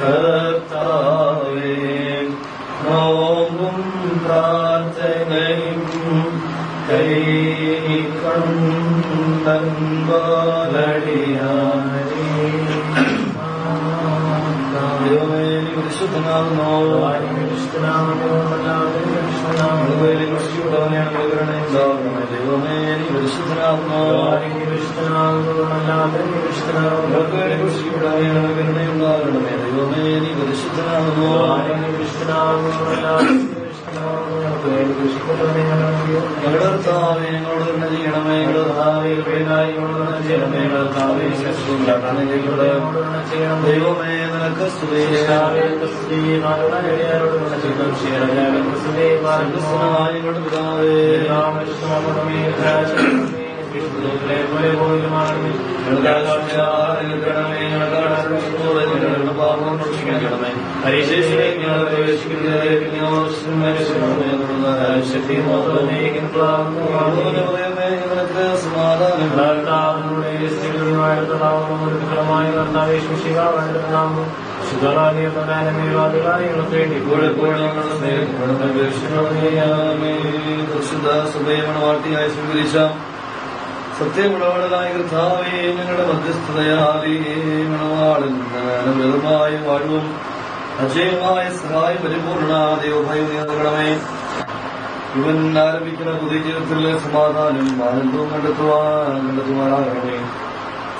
കർത്താവേ, നോമ്പും പ്രാർത്ഥനയും കൈക്കൊണ്ടൻപാലടിയാനേ. ദൈവമേ, നീ പരിശുദ്ധനാകുന്നു. ദൈവമേ, നീ പരിശുദ്ധനാകുന്നു. ദൈവമേ, നീ പരിശുദ്ധനാകുന്നു. ഞങ്ങളുടെ കർത്താവേ, ഞങ്ങളോട് തന്നെ ചെയ്യണമേ. ദൈവമേ, നിനക്ക് സ്തുതി. ഞങ്ങളുടെ പിതാവേ, വാട്ടിയായി സ്വീകരിച്ച സത്യമുള്ളവളായ കർത്താവേ, ഞങ്ങളുടെ മധ്യസ്ഥതയാലേ മണവാളൻ വെറുമായ വാഴ്വും അജയമായ സഹായം പരിപൂർണ ദൈവഭയം നൽകണമേ. ഇവൻ ആരംഭിക്കുന്ന പുതിയ ജീവിതത്തിലെ സമാധാനം ആനന്ദവും കണ്ടെത്തുവാനാകണമേ.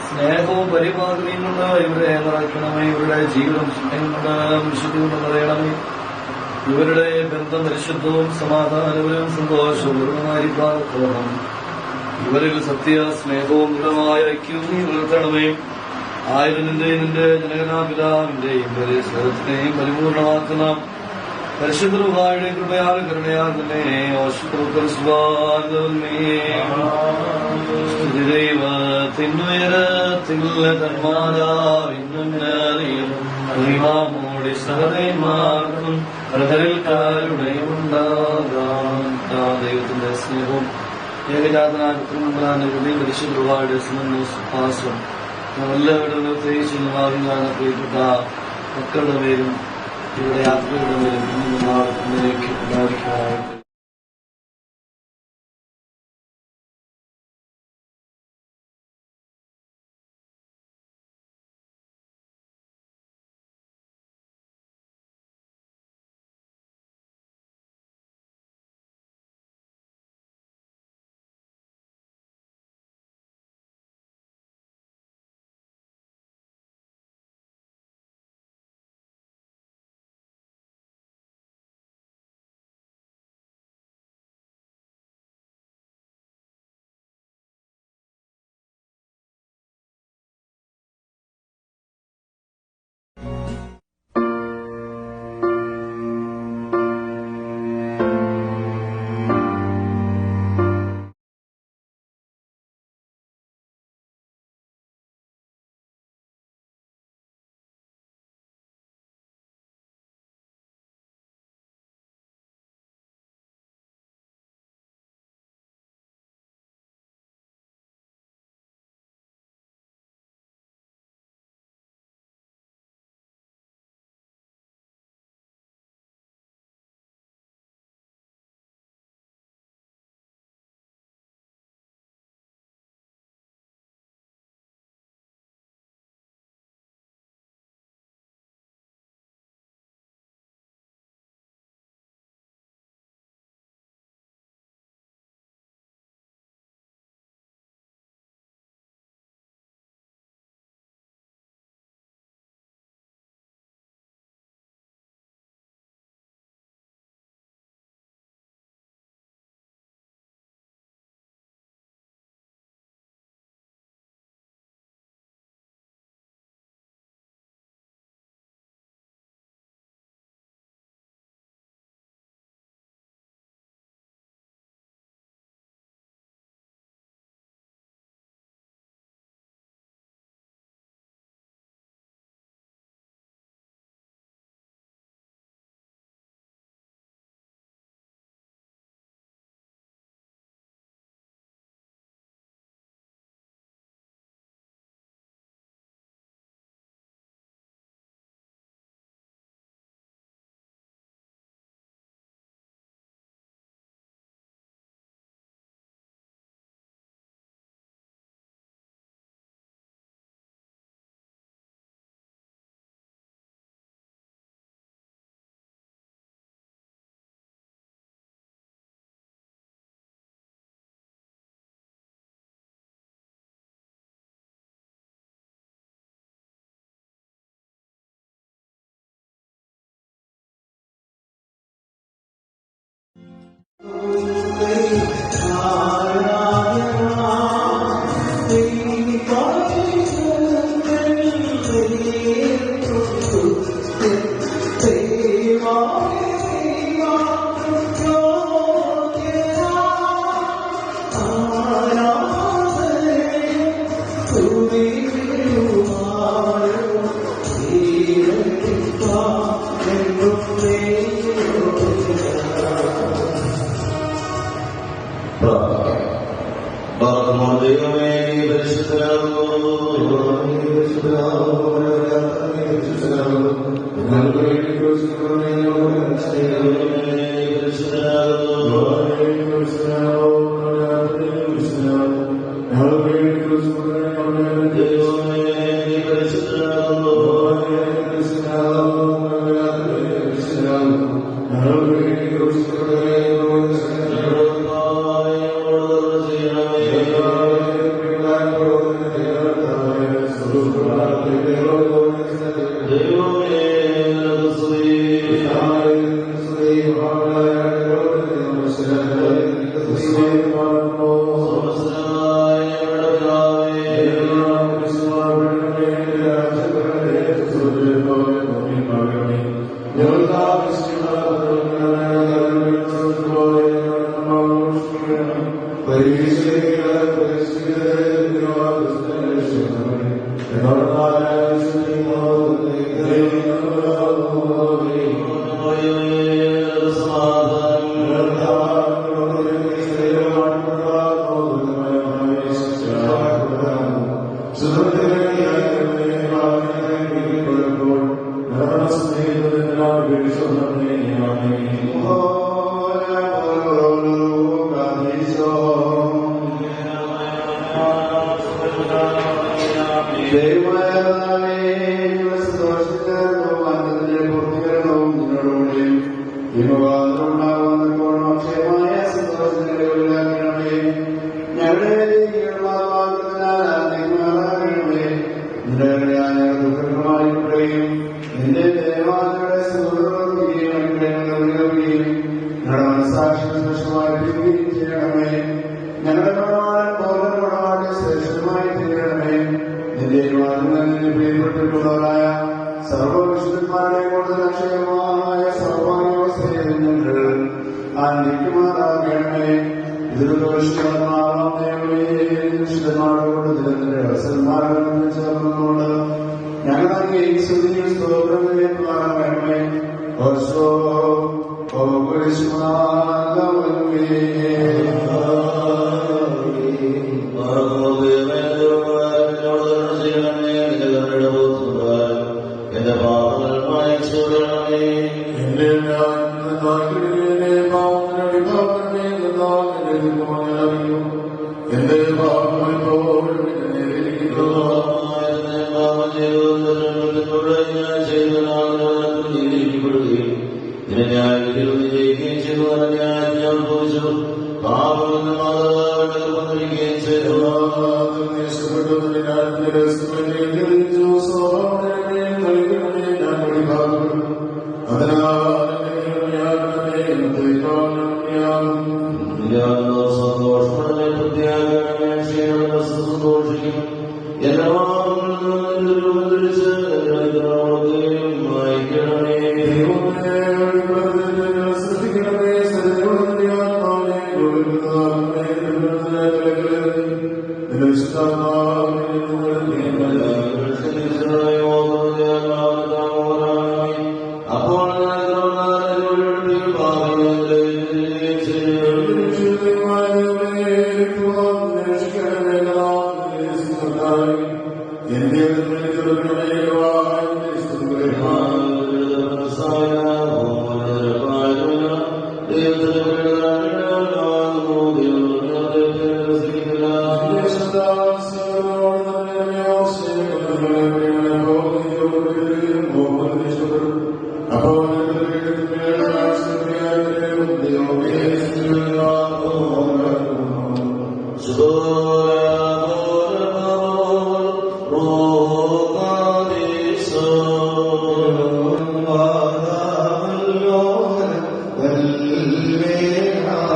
സ്നേഹവും പരിപാലനയും കൊണ്ട് ഇവരെ നിറയ്ക്കണമേ. ഇവരുടെ ജീവിതം വിശുദ്ധി കൊണ്ട് നിറയണമേ. ഇവരുടെ ബന്ധം പരിശുദ്ധവും സമാധാനപരവും സന്തോഷപൂർണ്ണമായിരിക്കണം. ഇവരിൽ സത്യ സ്നേഹവും ദൃഢമായ ഐക്യവും നീ വളർത്തണമേ. ആയിരത്തിന്റെയും നിന്റെ ജനകനാപിതാവിന്റെയും സ്നേഹത്തിനെയും പരിപൂർണമാക്കുന്ന പരിശുദ്ധരുടെ കൃപയാൽ കരുണയാൽ തന്നെ ദൈവത്തിനുയരത്തിലുള്ള തന്മാതാവിന്നുന്നതിയും സഹതന്മാർക്കും പ്രഹരൽക്കാരുടെയും ഉണ്ടാകാം. ദൈവത്തിന്റെ സ്നേഹവും ഏകജാതനായ പുത്രനമ്പുരാന്റെ ഹൃദയം പരിശുദ്ധരുടെ സുപാസം എല്ലാവരുടെ പ്രത്യേകിച്ച് പ്രിയപ്പെട്ട മക്കളുടെ പേരും ഇവിടെ യാത്രയുടെ പേരും ഇന്നും നാളെ ഉണ്ടായിരിക്കുവാനായിട്ട്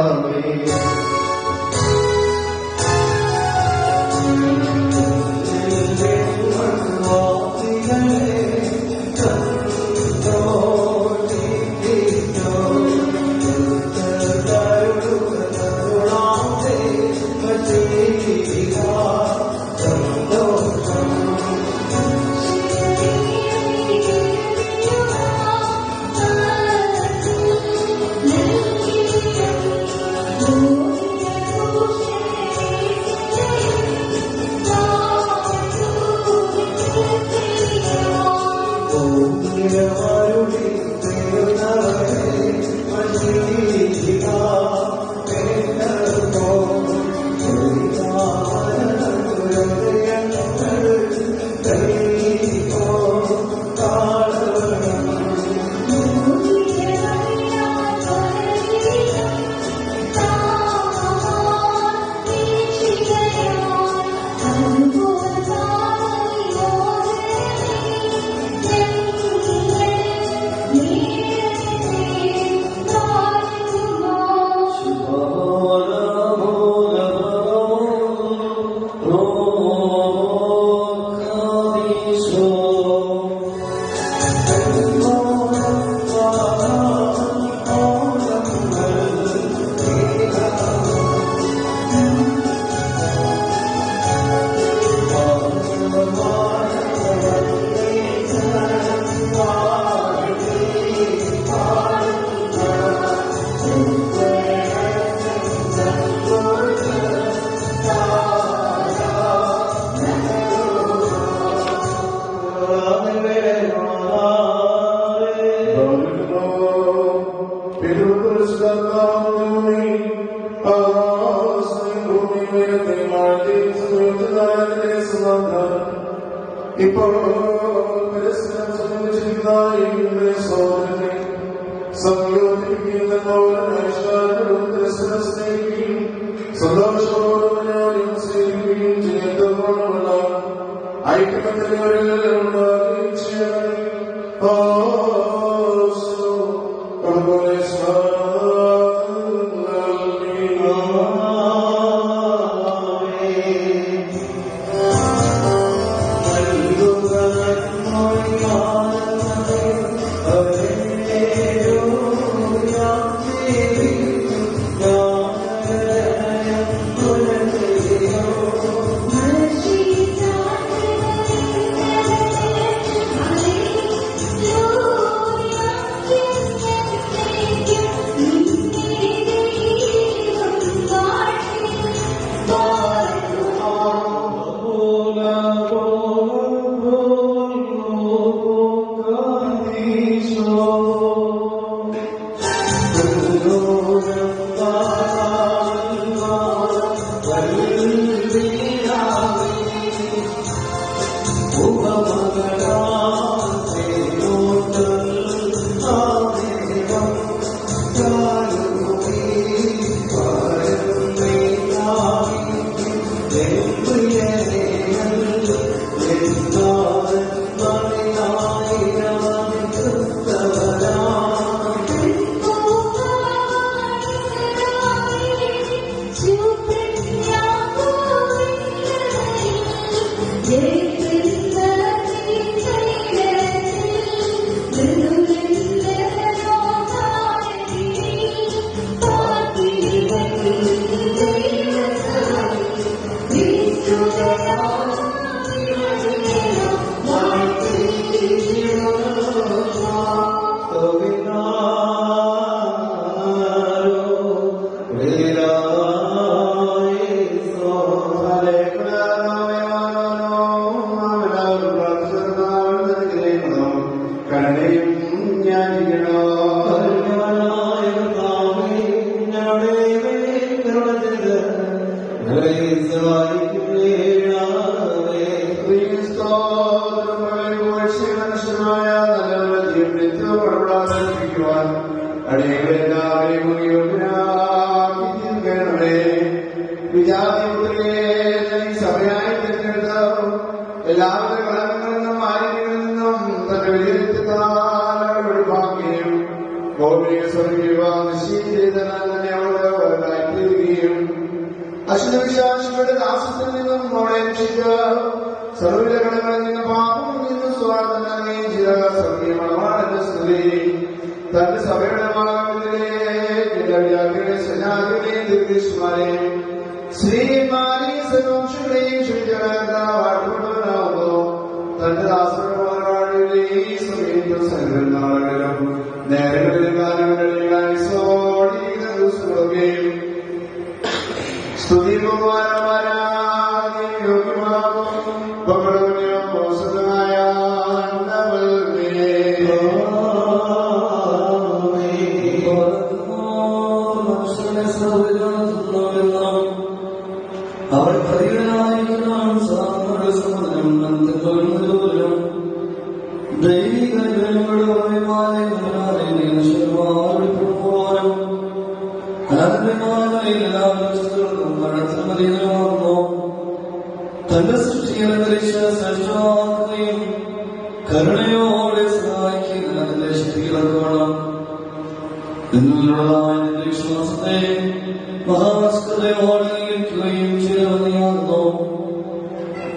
Amen. ഇപ്പോൾ സംയോജിപ്പിക്കുന്ന സന്തോഷത്തോടും സ്നേഹിക്കുകയും ചെയ്യുന്നതുകൊണ്ടുള്ള ഐക്യപദ്ധതികളിൽ അശ്വവിശ്വാസികളുടെ ദാസത്തിൽ നിന്നും മോളെ രക്ഷിച്ച സർവ്വഘടകളിൽ നിന്ന് പാപത്തിൽ നിന്ന് സ്വാതന്ത്ര്യം ചെയ്ത സർവ്വീയമാണ് സ്തുതി. തന്റെ സഭയുടെ ഭാഗത്തിലെ ദീർഘീഷ്മാരെയും ശ്രീമാരെയും സർവംശങ്ങളെയും ക്ഷണിച്ചാകുന്നു. തന്റെ ദാസരുടെ ഈ സമയത്തും സകലനാളുകളിലും നേരങ്ങളിലും കാലങ്ങളിലായി സോടിയും സ്തുതി യോഗ്യമാകും പകടമായ ശക്തിയിളക്കണം. നിന്നുള്ള വിശ്വാസത്തെ മഹാസ്കതയോടെ ഇരിക്കുകയും ചെയ്തവനെയാകുന്നു.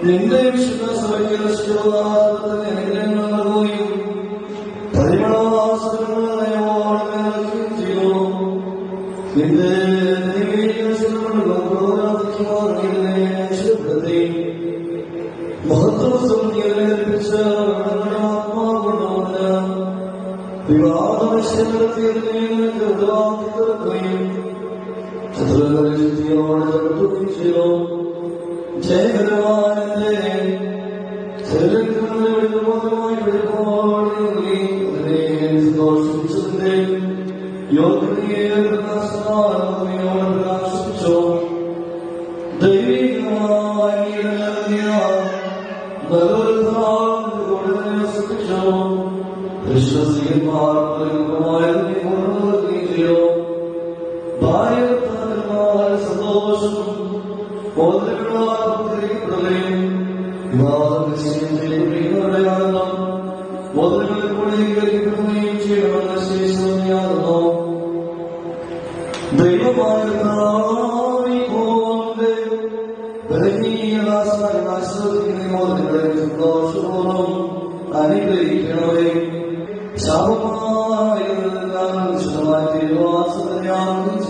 നിന്റെ വിശുദ്ധ സഭയ്ക്ക് അനുഗ്രഹങ്ങൾ നൽകുകയും പരിമളവാസനയോടെ ചെയ്തു. നിന്റെ മഹത്വം അനുഗ്രഹിക്കണമേ.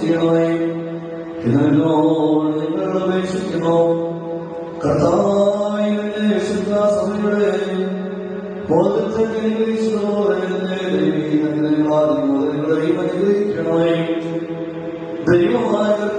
ചെയ്യണമേ. ഇതിനോട് നിങ്ങൾ അപേക്ഷിക്കുന്നു. കർത്താവായ വിശുദ്ധ സഭയുടെ ബോധത്തെ അനുഗ്രഹിക്കണമേ. ദൈവമായ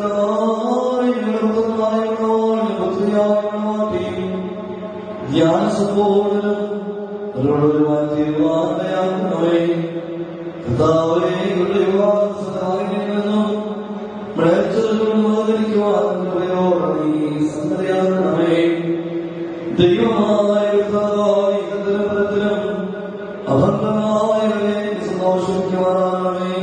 ജ്ഞാനസമ്പോധനം അഭംഗമായ സന്തോഷിക്കുവാനാണമേ.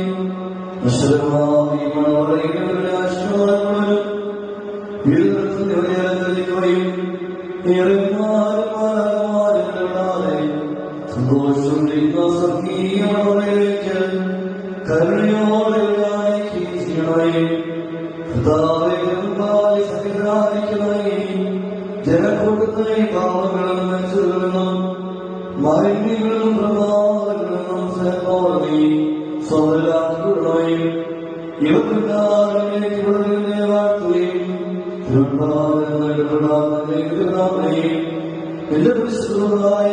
ജനക്കൂട്ടത്തിലെ പാവങ്ങളും മനുഷ്യர்களுം മാലിന്യങ്ങളും പ്രഭാവങ്ങളും സേവനമേ സ്വതലാക്കുകയും ഇവർക്ക് വാഴ്ത്തുകയും എന്റെ പരിശുദ്ധമായ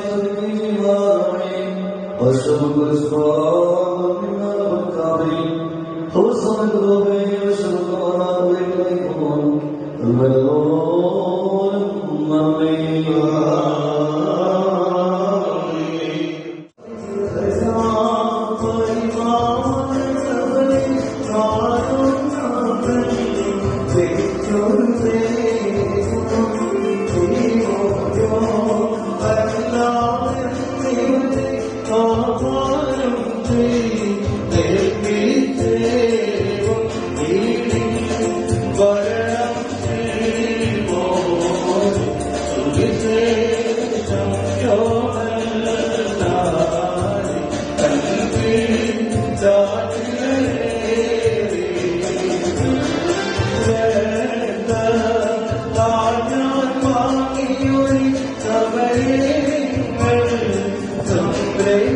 Amen.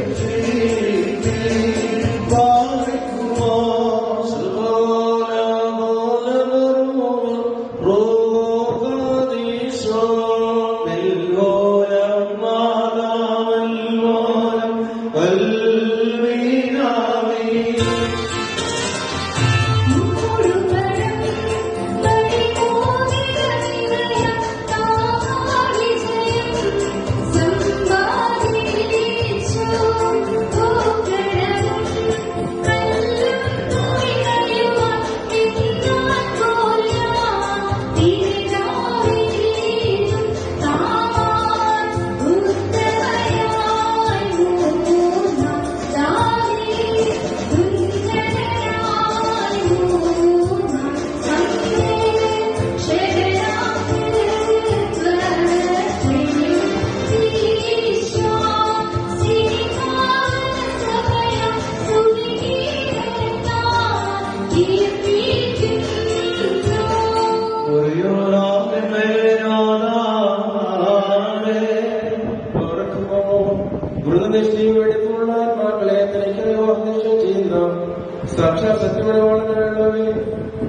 സാക്ഷാത് സത്യമനോളവേ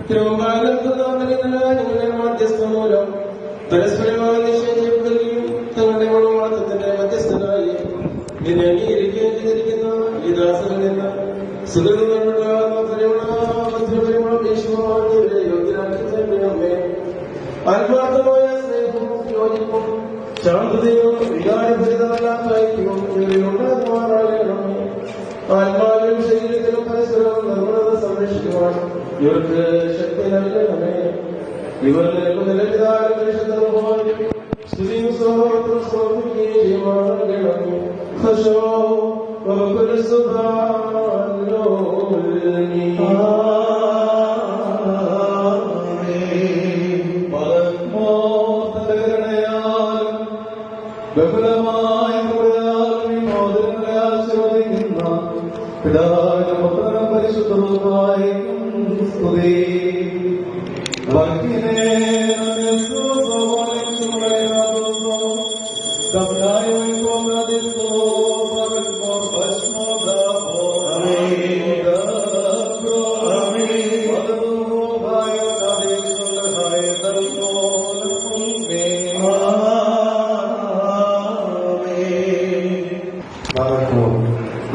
തിരുവമ്പാലങ്ങളുടെ മധ്യസ്ഥ മൂലം പരസ്പരമായി നിശ്ചയിക്കപ്പെടുകയും തങ്ങളുടെ മണവാളത്തിന്റെ മധ്യസ്ഥനായി ഇതിനെ അംഗീകരിക്കുകയും ചെയ്തിരിക്കുന്ന ഈ ദാസനിൽ നിന്ന് സുഗന്ധമുള്ള യോഗ്യരാക്കിയ ആത്മാർത്ഥമായ സ്നേഹവും യോജിപ്പും ശാന്തതയും വികാരഭരിതമല്ലാത്ത ഐക്യവും ഇവരിൽ ഉണ്ടാകുമാറാകണമേ. ആത്മാവിലും ശരീരത്തിലും പരസ്പരം നിർമ്മലത സംരക്ഷിക്കുവാൻ ഇവർക്ക് ശക്തി നൽകണമേ. ഇവർ നിലവിധാരം പരിശുദ്ധമായി സ്തുതിയും സ്വഭാവത്തും സമർപ്പിക്കുകയും ചെയ്യുമാറാകണമേ. ബഹുലമായ മോദങ്ങളെ ആശീർവദിക്കുന്ന പിതാവിനും പുത്രനും പരിശുദ്ധവുമായിരിക്കും സ്തുതി.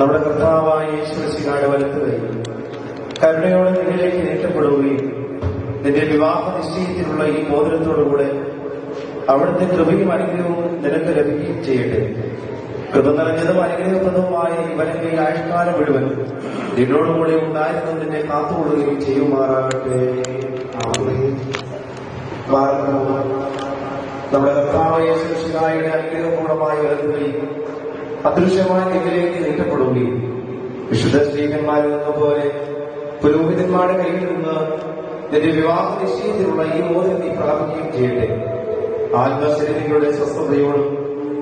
നമ്മുടെ കർത്താവായ യേശുമിശിഹായുടെ വലത്ത് കൈ കരുണയോടെ നിന്നിലേക്ക് നീട്ടപ്പെടുകയും നിന്റെ വിവാഹ നിശ്ചയത്തിലുള്ള ഈ മോതിരത്തോടുകൂടെ അവിടുത്തെ കൃപയും അനുഗ്രഹവും നിനക്ക് ലഭിക്കുകയും ചെയ്യട്ടെ. കൃപ നിറഞ്ഞതും അനുഗ്രഹപ്രദവുമായ ഇവന്റെ ആയുഷ്കാലം മുഴുവൻ നിന്നോടുകൂടെ ഉണ്ടായിരുന്നു നിന്നെ കാത്തുകൊള്ളുകയും ചെയ്യുമാറാകട്ടെ. നമ്മുടെ കർത്താവായ യേശുമിശിഹായുടെ അനുഗ്രഹപൂർണമായ വലത്ത് കൈ അദൃശ്യമായ നിന്നിലേക്ക് നീട്ടപ്പെടുകയും വിശുദ്ധ സ്ത്രീകന്മാരിൽ നിന്നപോലെ പുരോഹിതന്മാരുടെ കയ്യിൽ നിന്ന് നിന്റെ വിവാഹ നിശ്ചയത്തിലുള്ള ഈ മോദം നീ പ്രാപിക്കുകയും ചെയ്യട്ടെ. ആത്മശരീരങ്ങളുടെ സ്വസ്ഥതയോടും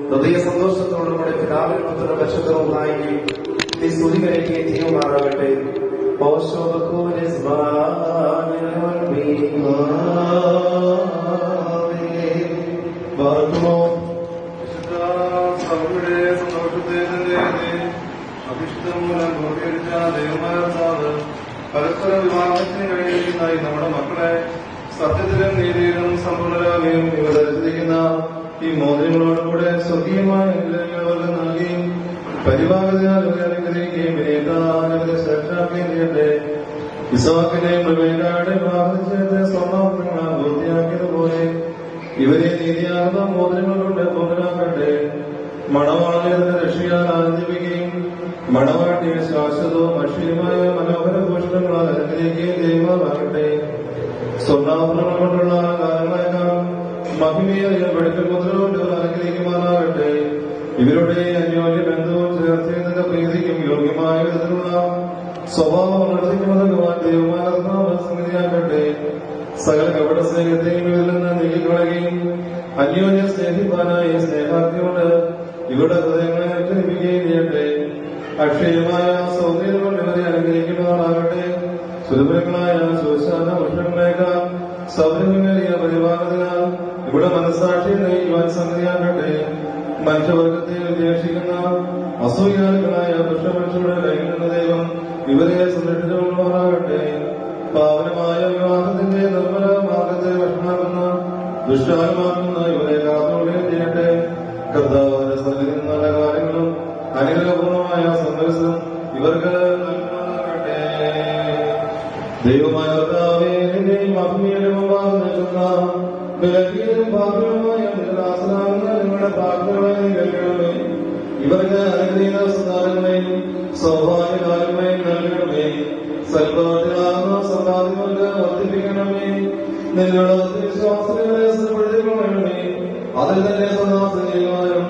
ഹൃദയ സന്തോഷത്തോടും കൂടെ പിതാവിനും പുത്രനും പരിശുദ്ധവുമായി നീ സ്തുതി കരയുകയും ചെയ്യുമാറാകട്ടെ. അഭിഷിതം മൂലം പൂർത്തീകരിച്ച ദൈവമായ പരസ്പര വിവാഹത്തിന് കഴിയുന്നതായി നമ്മുടെ മക്കളെ സത്യത്തിലും നീതിയിലും സമ്പൂർണരാകുകയും ഇവ ധരിച്ചിരിക്കുന്ന ഈ മോതിരങ്ങളോടുകൂടെ സ്വർഗീയമായ അനുഗ്രഹങ്ങൾ നൽകുകയും പരിഭാഗതയാൽ അനുഗ്രഹിക്കുകയും വിനയതാനവരെ ശ്രദ്ധാക്കുകയും ചെയ്യട്ടെ. ഇസ്ഹാക്കിനെയും റിബേക്കയുടെ വിവാഹത്തെ സ്വർണ്ണാഭരണങ്ങളാൽ പൂർത്തിയാക്കിയതുപോലെ ഇവരെ നീതിയാകുന്ന മോതിരങ്ങൾ കൊണ്ട് പൂർണ്ണരാക്കട്ടെ. മണവാളനെ രക്ഷിക്കാൻ ആനന്ദിപ്പിക്കുകയും മണവാട്ടിയെ ശാശ്വതവും അക്ഷയമായ മനോഹര ഭൂഷണങ്ങളാൽ അനുഗ്രഹിക്കുകയും ചെയ്യുമാറാകട്ടെ. സ്വർണ്ണാഭരണങ്ങൾ കൊണ്ടുള്ള കാരണങ്ങളേക്കാൾ മഹിമയേറിയ വെളുക്കൽ മുദ്ര കൊണ്ട് അനുഗ്രഹിക്കുമാറാകട്ടെ. ഇവരുടെ അന്യോന്യ ബന്ധവും ചേർച്ചയുടെ പ്രീതിക്കും യോഗ്യമായ വിധത്തിലുള്ള സ്വഭാവം വളർത്തിക്കുന്നതുമാൻ ദൈവമായ സംഗതിയാക്കട്ടെ. സകല കപട സ്നേഹത്തെയും ഇവരിൽ നിന്ന് നീക്കിക്കളയുകയും അന്യോന്യ സ്നേഹിപ്പാനായി സ്നേഹാർത്ഥിയോട് ഇവരുടെ ഹൃദയങ്ങളെ അനുഗ്രഹിക്കുകയും ചെയ്യട്ടെ. അക്ഷയമായ സൗന്ദര്യം കൊണ്ട് ഇവരെ അനുഗ്രഹിക്കുന്നതാകട്ടെ. സുലഭങ്ങളായ ശോശാന വൃക്ഷങ്ങളേക്കാൾ സൗന്ദര്യമേറിയ പരിപാലനാൽ ഇവിടെ മനസ്സാക്ഷി നയിക്കുവാൻ സംഗതിയാകട്ടെ. മനുഷ്യവർഗത്തെ വിദ്വേഷിക്കുന്ന അസൂയാലുകളായ ദുഷ്ടമനുഷ്യരുടെ കയ്യിൽ നിന്ന് ദൈവം ഇവരെ സംരക്ഷിച്ചുകൊള്ളുവാനാകട്ടെ. പാവനമായ വിവാഹത്തിന്റെ നിർമ്മല മാർഗത്തെ ഭക്ഷണമാക്കുന്ന ദുഷ്ടാത്മാക്കുന്ന ഇവരെ കാത്തുകൊള്ളുകയും ചെയ്യട്ടെ. കർത്താവിന്റെ സന്നിധിയിൽ നല്ല കാര്യങ്ങളും അനുഗ്രഹപൂർണമായ സന്ദേശം ഇവർക്ക് നൽകുവാനാകട്ടെ. ദൈവമായ കർത്താവേ, നിന്റെയും ആത്മീയനും മുമ്പാകെ നിൽക്കുന്ന ബലഹീനവും പാപികളുമായ ദാസനാകുന്ന നിങ്ങളുടെ പ്രാർത്ഥനകളെ കേൾക്കണമേ. ഇവർക്ക് അനുഗ്രഹീത സന്താനങ്ങളെയും സൗഭാഗ്യകാലങ്ങളെയും നൽകണമേ. സൽപ്രവർത്തികളാകുന്ന സമ്പാദ്യങ്ങൾക്ക് വർദ്ധിപ്പിക്കണമേ. നിങ്ങളുടെ വിശ്വാസങ്ങളെ സ്ഥിരപ്പെടുത്തിക്കൊള്ളണമേ. അതിൽ തന്നെ സദാസം ചെയ്യുവാനും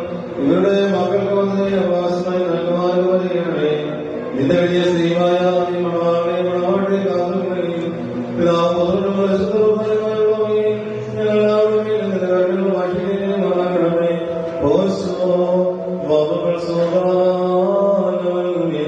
ഇവരുടെ മക്കൾക്ക് വന്നതിനെ അവകാശമായി നൽകുവാനും ചെയ്യണമേ. നിന്റെ വലിയ സ്ത്രീമായ നീ മണവാളെ കാത്തുകയും പിതാപുത്രനും പരിശുദ്ധവുമായി ഞങ്ങളെല്ലാവരും നിന്റെ കണ്ണുകൾ മാറ്റുകയും മാറണമേ. ഓശോ വധുക്കൾ സോദാനമേ.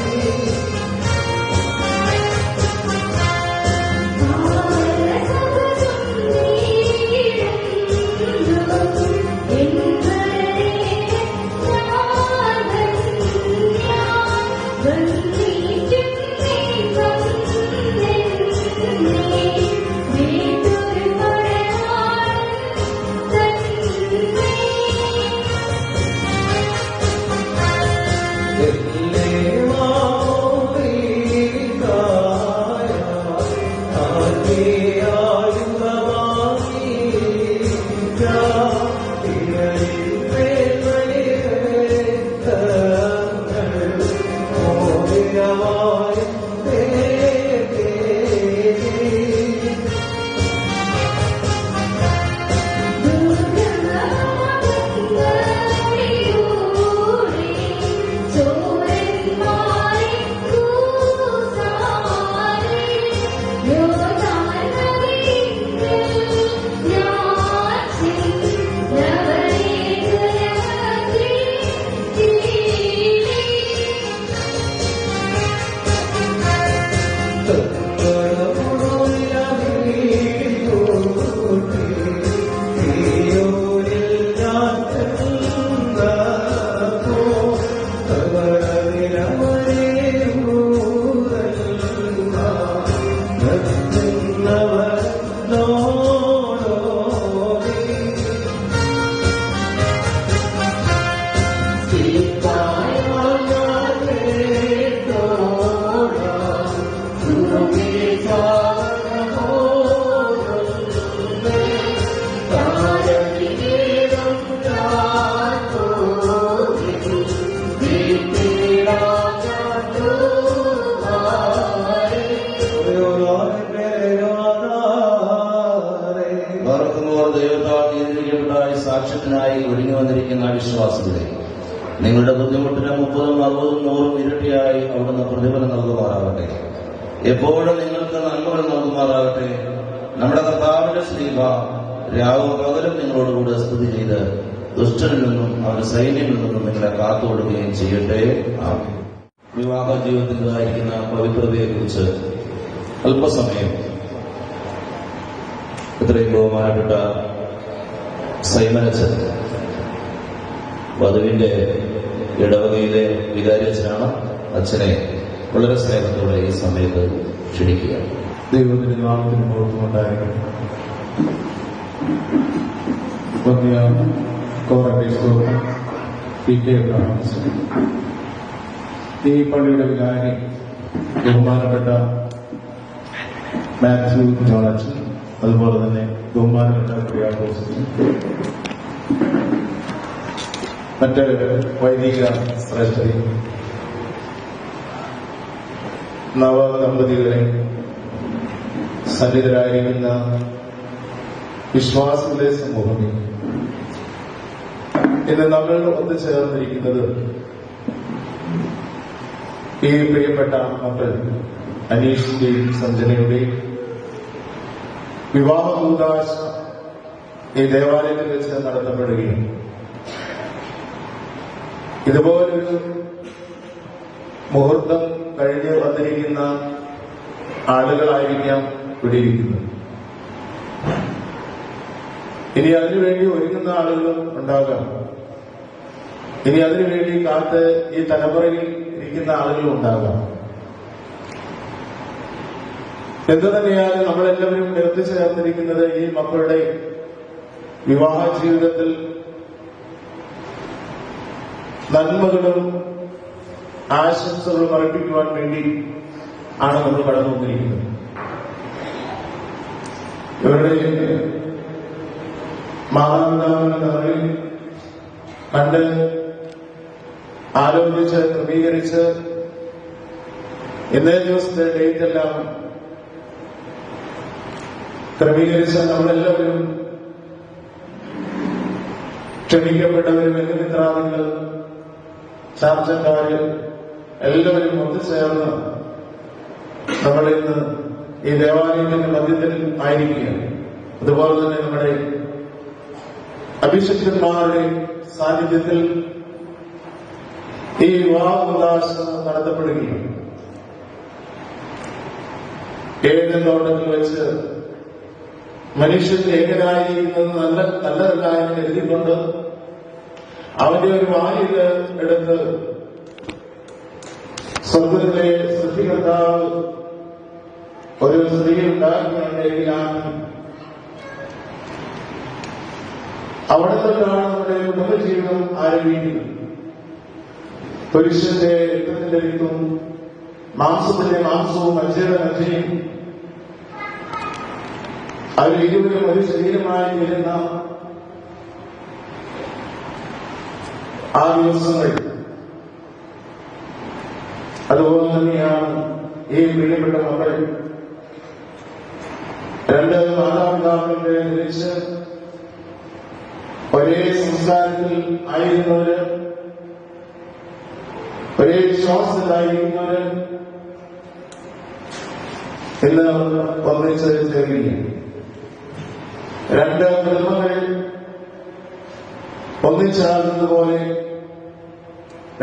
ും സാക്ഷ്യത്തിനായി ഒഴിഞ്ഞു വന്നിരിക്കുന്ന വിശ്വാസികളെ, നിങ്ങളുടെ ബുദ്ധിമുട്ടിന് 30, 60, 100 ഇരട്ടിയായി അവിടുന്ന് പ്രതിഫലം നൽകുമാറാകട്ടെ. എപ്പോഴും നിങ്ങൾക്ക് നന്മകൾ നൽകുമാറാകട്ടെ. നമ്മുടെ കർത്താവിന്റെ ശ്രീഭ രാവും പകലും നിങ്ങളോടുകൂടെ സ്തുതി ചെയ്ത് ദുഷ്ടനിൽ നിന്നും അവരുടെ സൈന്യങ്ങളിൽ നിന്നും നിങ്ങളെ കാത്തുകൊടുക്കുകയും ചെയ്യട്ടെ. ആമേൻ. വിവാഹ ജീവിതത്തിൻ്റെതായിരിക്കുന്ന പവിത്രതയെക്കുറിച്ച് അല്പസമയം ഇത്രയും ബഹുമാനപ്പെട്ട സൈമനച്ചൻ, വധുവിന്റെ ഇടവകയിലെ വികാരിയച്ഛനാണ്. അച്ഛനെ വളരെ സ്നേഹത്തോടെ ഈ സമയത്ത് ക്ഷണിക്കുകയാണ്. ദൈവത്തിന്റെ നാമത്തിന് പുറത്തുമുണ്ടായിരുന്നു ഈ പള്ളിയുടെ വികാരി ബഹുമാനപ്പെട്ട മാത്യു ജോണച്ചൻ, അതുപോലെ തന്നെ ബഹുമാനപ്പെട്ട പ്രിയാഘോഷത്തിന്, മറ്റ് വൈദിക ശ്രേഷ്ഠരെ, നവദമ്പതികളെ, സന്നിധരായിരിക്കുന്ന വിശ്വാസികളുടെ സമൂഹമേ, ഇന്ന് നമ്മൾ ഒത്തുചേർന്നിരിക്കുന്നത് ഈ പ്രിയപ്പെട്ട മക്കൾ അനീഷിന്റെയും സഞ്ജനയുടെയും വിവാഹ കൂതാശ ഈ ദേവാലയത്തിൽ വെച്ച് നടത്തപ്പെടുകയും ഇതുപോലൊരു മുഹൂർത്തം കഴിഞ്ഞ് വന്നിരിക്കുന്ന ആളുകളായിരിക്കാം ഇവിടെയിരിക്കുന്നത്. ഇനി അതിനുവേണ്ടി ഒരുങ്ങുന്ന ആളുകളും ഉണ്ടാകാം. ഇനി അതിനുവേണ്ടി കാത്ത് ഈ തലമുറയിൽ ഇരിക്കുന്ന ആളുകളും ഉണ്ടാകാം. എന്തു തന്നെയാലും നമ്മളെല്ലാവരും എത്തിച്ചേർന്നിരിക്കുന്നത് ഈ മക്കളുടെ വിവാഹ ജീവിതത്തിൽ നന്മകളും ആശംസകളും അർപ്പിക്കുവാൻ വേണ്ടി ആണ് നമ്മൾ കടന്നു വന്നിരിക്കുന്നത്. ഇവരുടെ മാതാപിതാക്കളെ കണ്ട് ആലോചിച്ച് ക്രമീകരിച്ച് ഇന്നേ ദിവസത്തെ ഡേറ്റ് എല്ലാം ക്രമീകരിച്ച നമ്മളെല്ലാവരും ക്ഷണിക്കപ്പെട്ടവരും ബന്ധുമിത്രാദികൾ ചാർച്ചക്കാര് എല്ലാവരും ഒത്തുചേർന്ന് നമ്മളിന്ന് ഈ ദേവാലയത്തിന്റെ മധ്യത്തിൽ ആയിരിക്കുകയാണ്. അതുപോലെ തന്നെ നമ്മുടെ അഭിഷിക്തന്മാരുടെ സാന്നിധ്യത്തിൽ ഈ വിവാഹോദാശ നടത്തപ്പെടുകയാണ്. ഏത് നോട്ടത്തിൽ വെച്ച് മനുഷ്യൻ ഏകനായിരിക്കുന്നത് നല്ലതല്ല എന്ന് കരുതിക്കൊണ്ട് അവന്റെ ഒരു വായില് എടുത്ത് സ്വർഗത്തിലെ സൃഷ്ടികർത്താവ് ഒരു സ്ത്രീ ഉണ്ടാകുന്നുണ്ടെങ്കിലാണ് അവിടെ നിന്നാണ് നമ്മുടെ കുടുംബജീവിതം ആരംഭിക്കുന്നത്. പുരുഷന്റെ രക്തത്തിന്റെ രക്തവും മാംസത്തിന്റെ മാംസവും മജ്ജയുടെ മജ്ജയും അവർ ഇരുവരും ഒരു ശരീരമായി വരുന്ന ആ ദിവസങ്ങൾ അതുപോലെ തന്നെയാണ് ഈ പ്രിയപ്പെട്ട മക്കൾ രണ്ട് മാതാപിതാക്കളുടെ തിരിച്ച് ഒരേ സംസ്കാരത്തിൽ ആയിരുന്നവര്, ഒരേ വിശ്വാസത്തിലായിരിക്കുന്നവര് ഇന്ന് ഒന്നിച്ച് ചേരുകയും രണ്ട് കുടുംബങ്ങൾ ഒന്നിച്ചാകുന്നതുപോലെ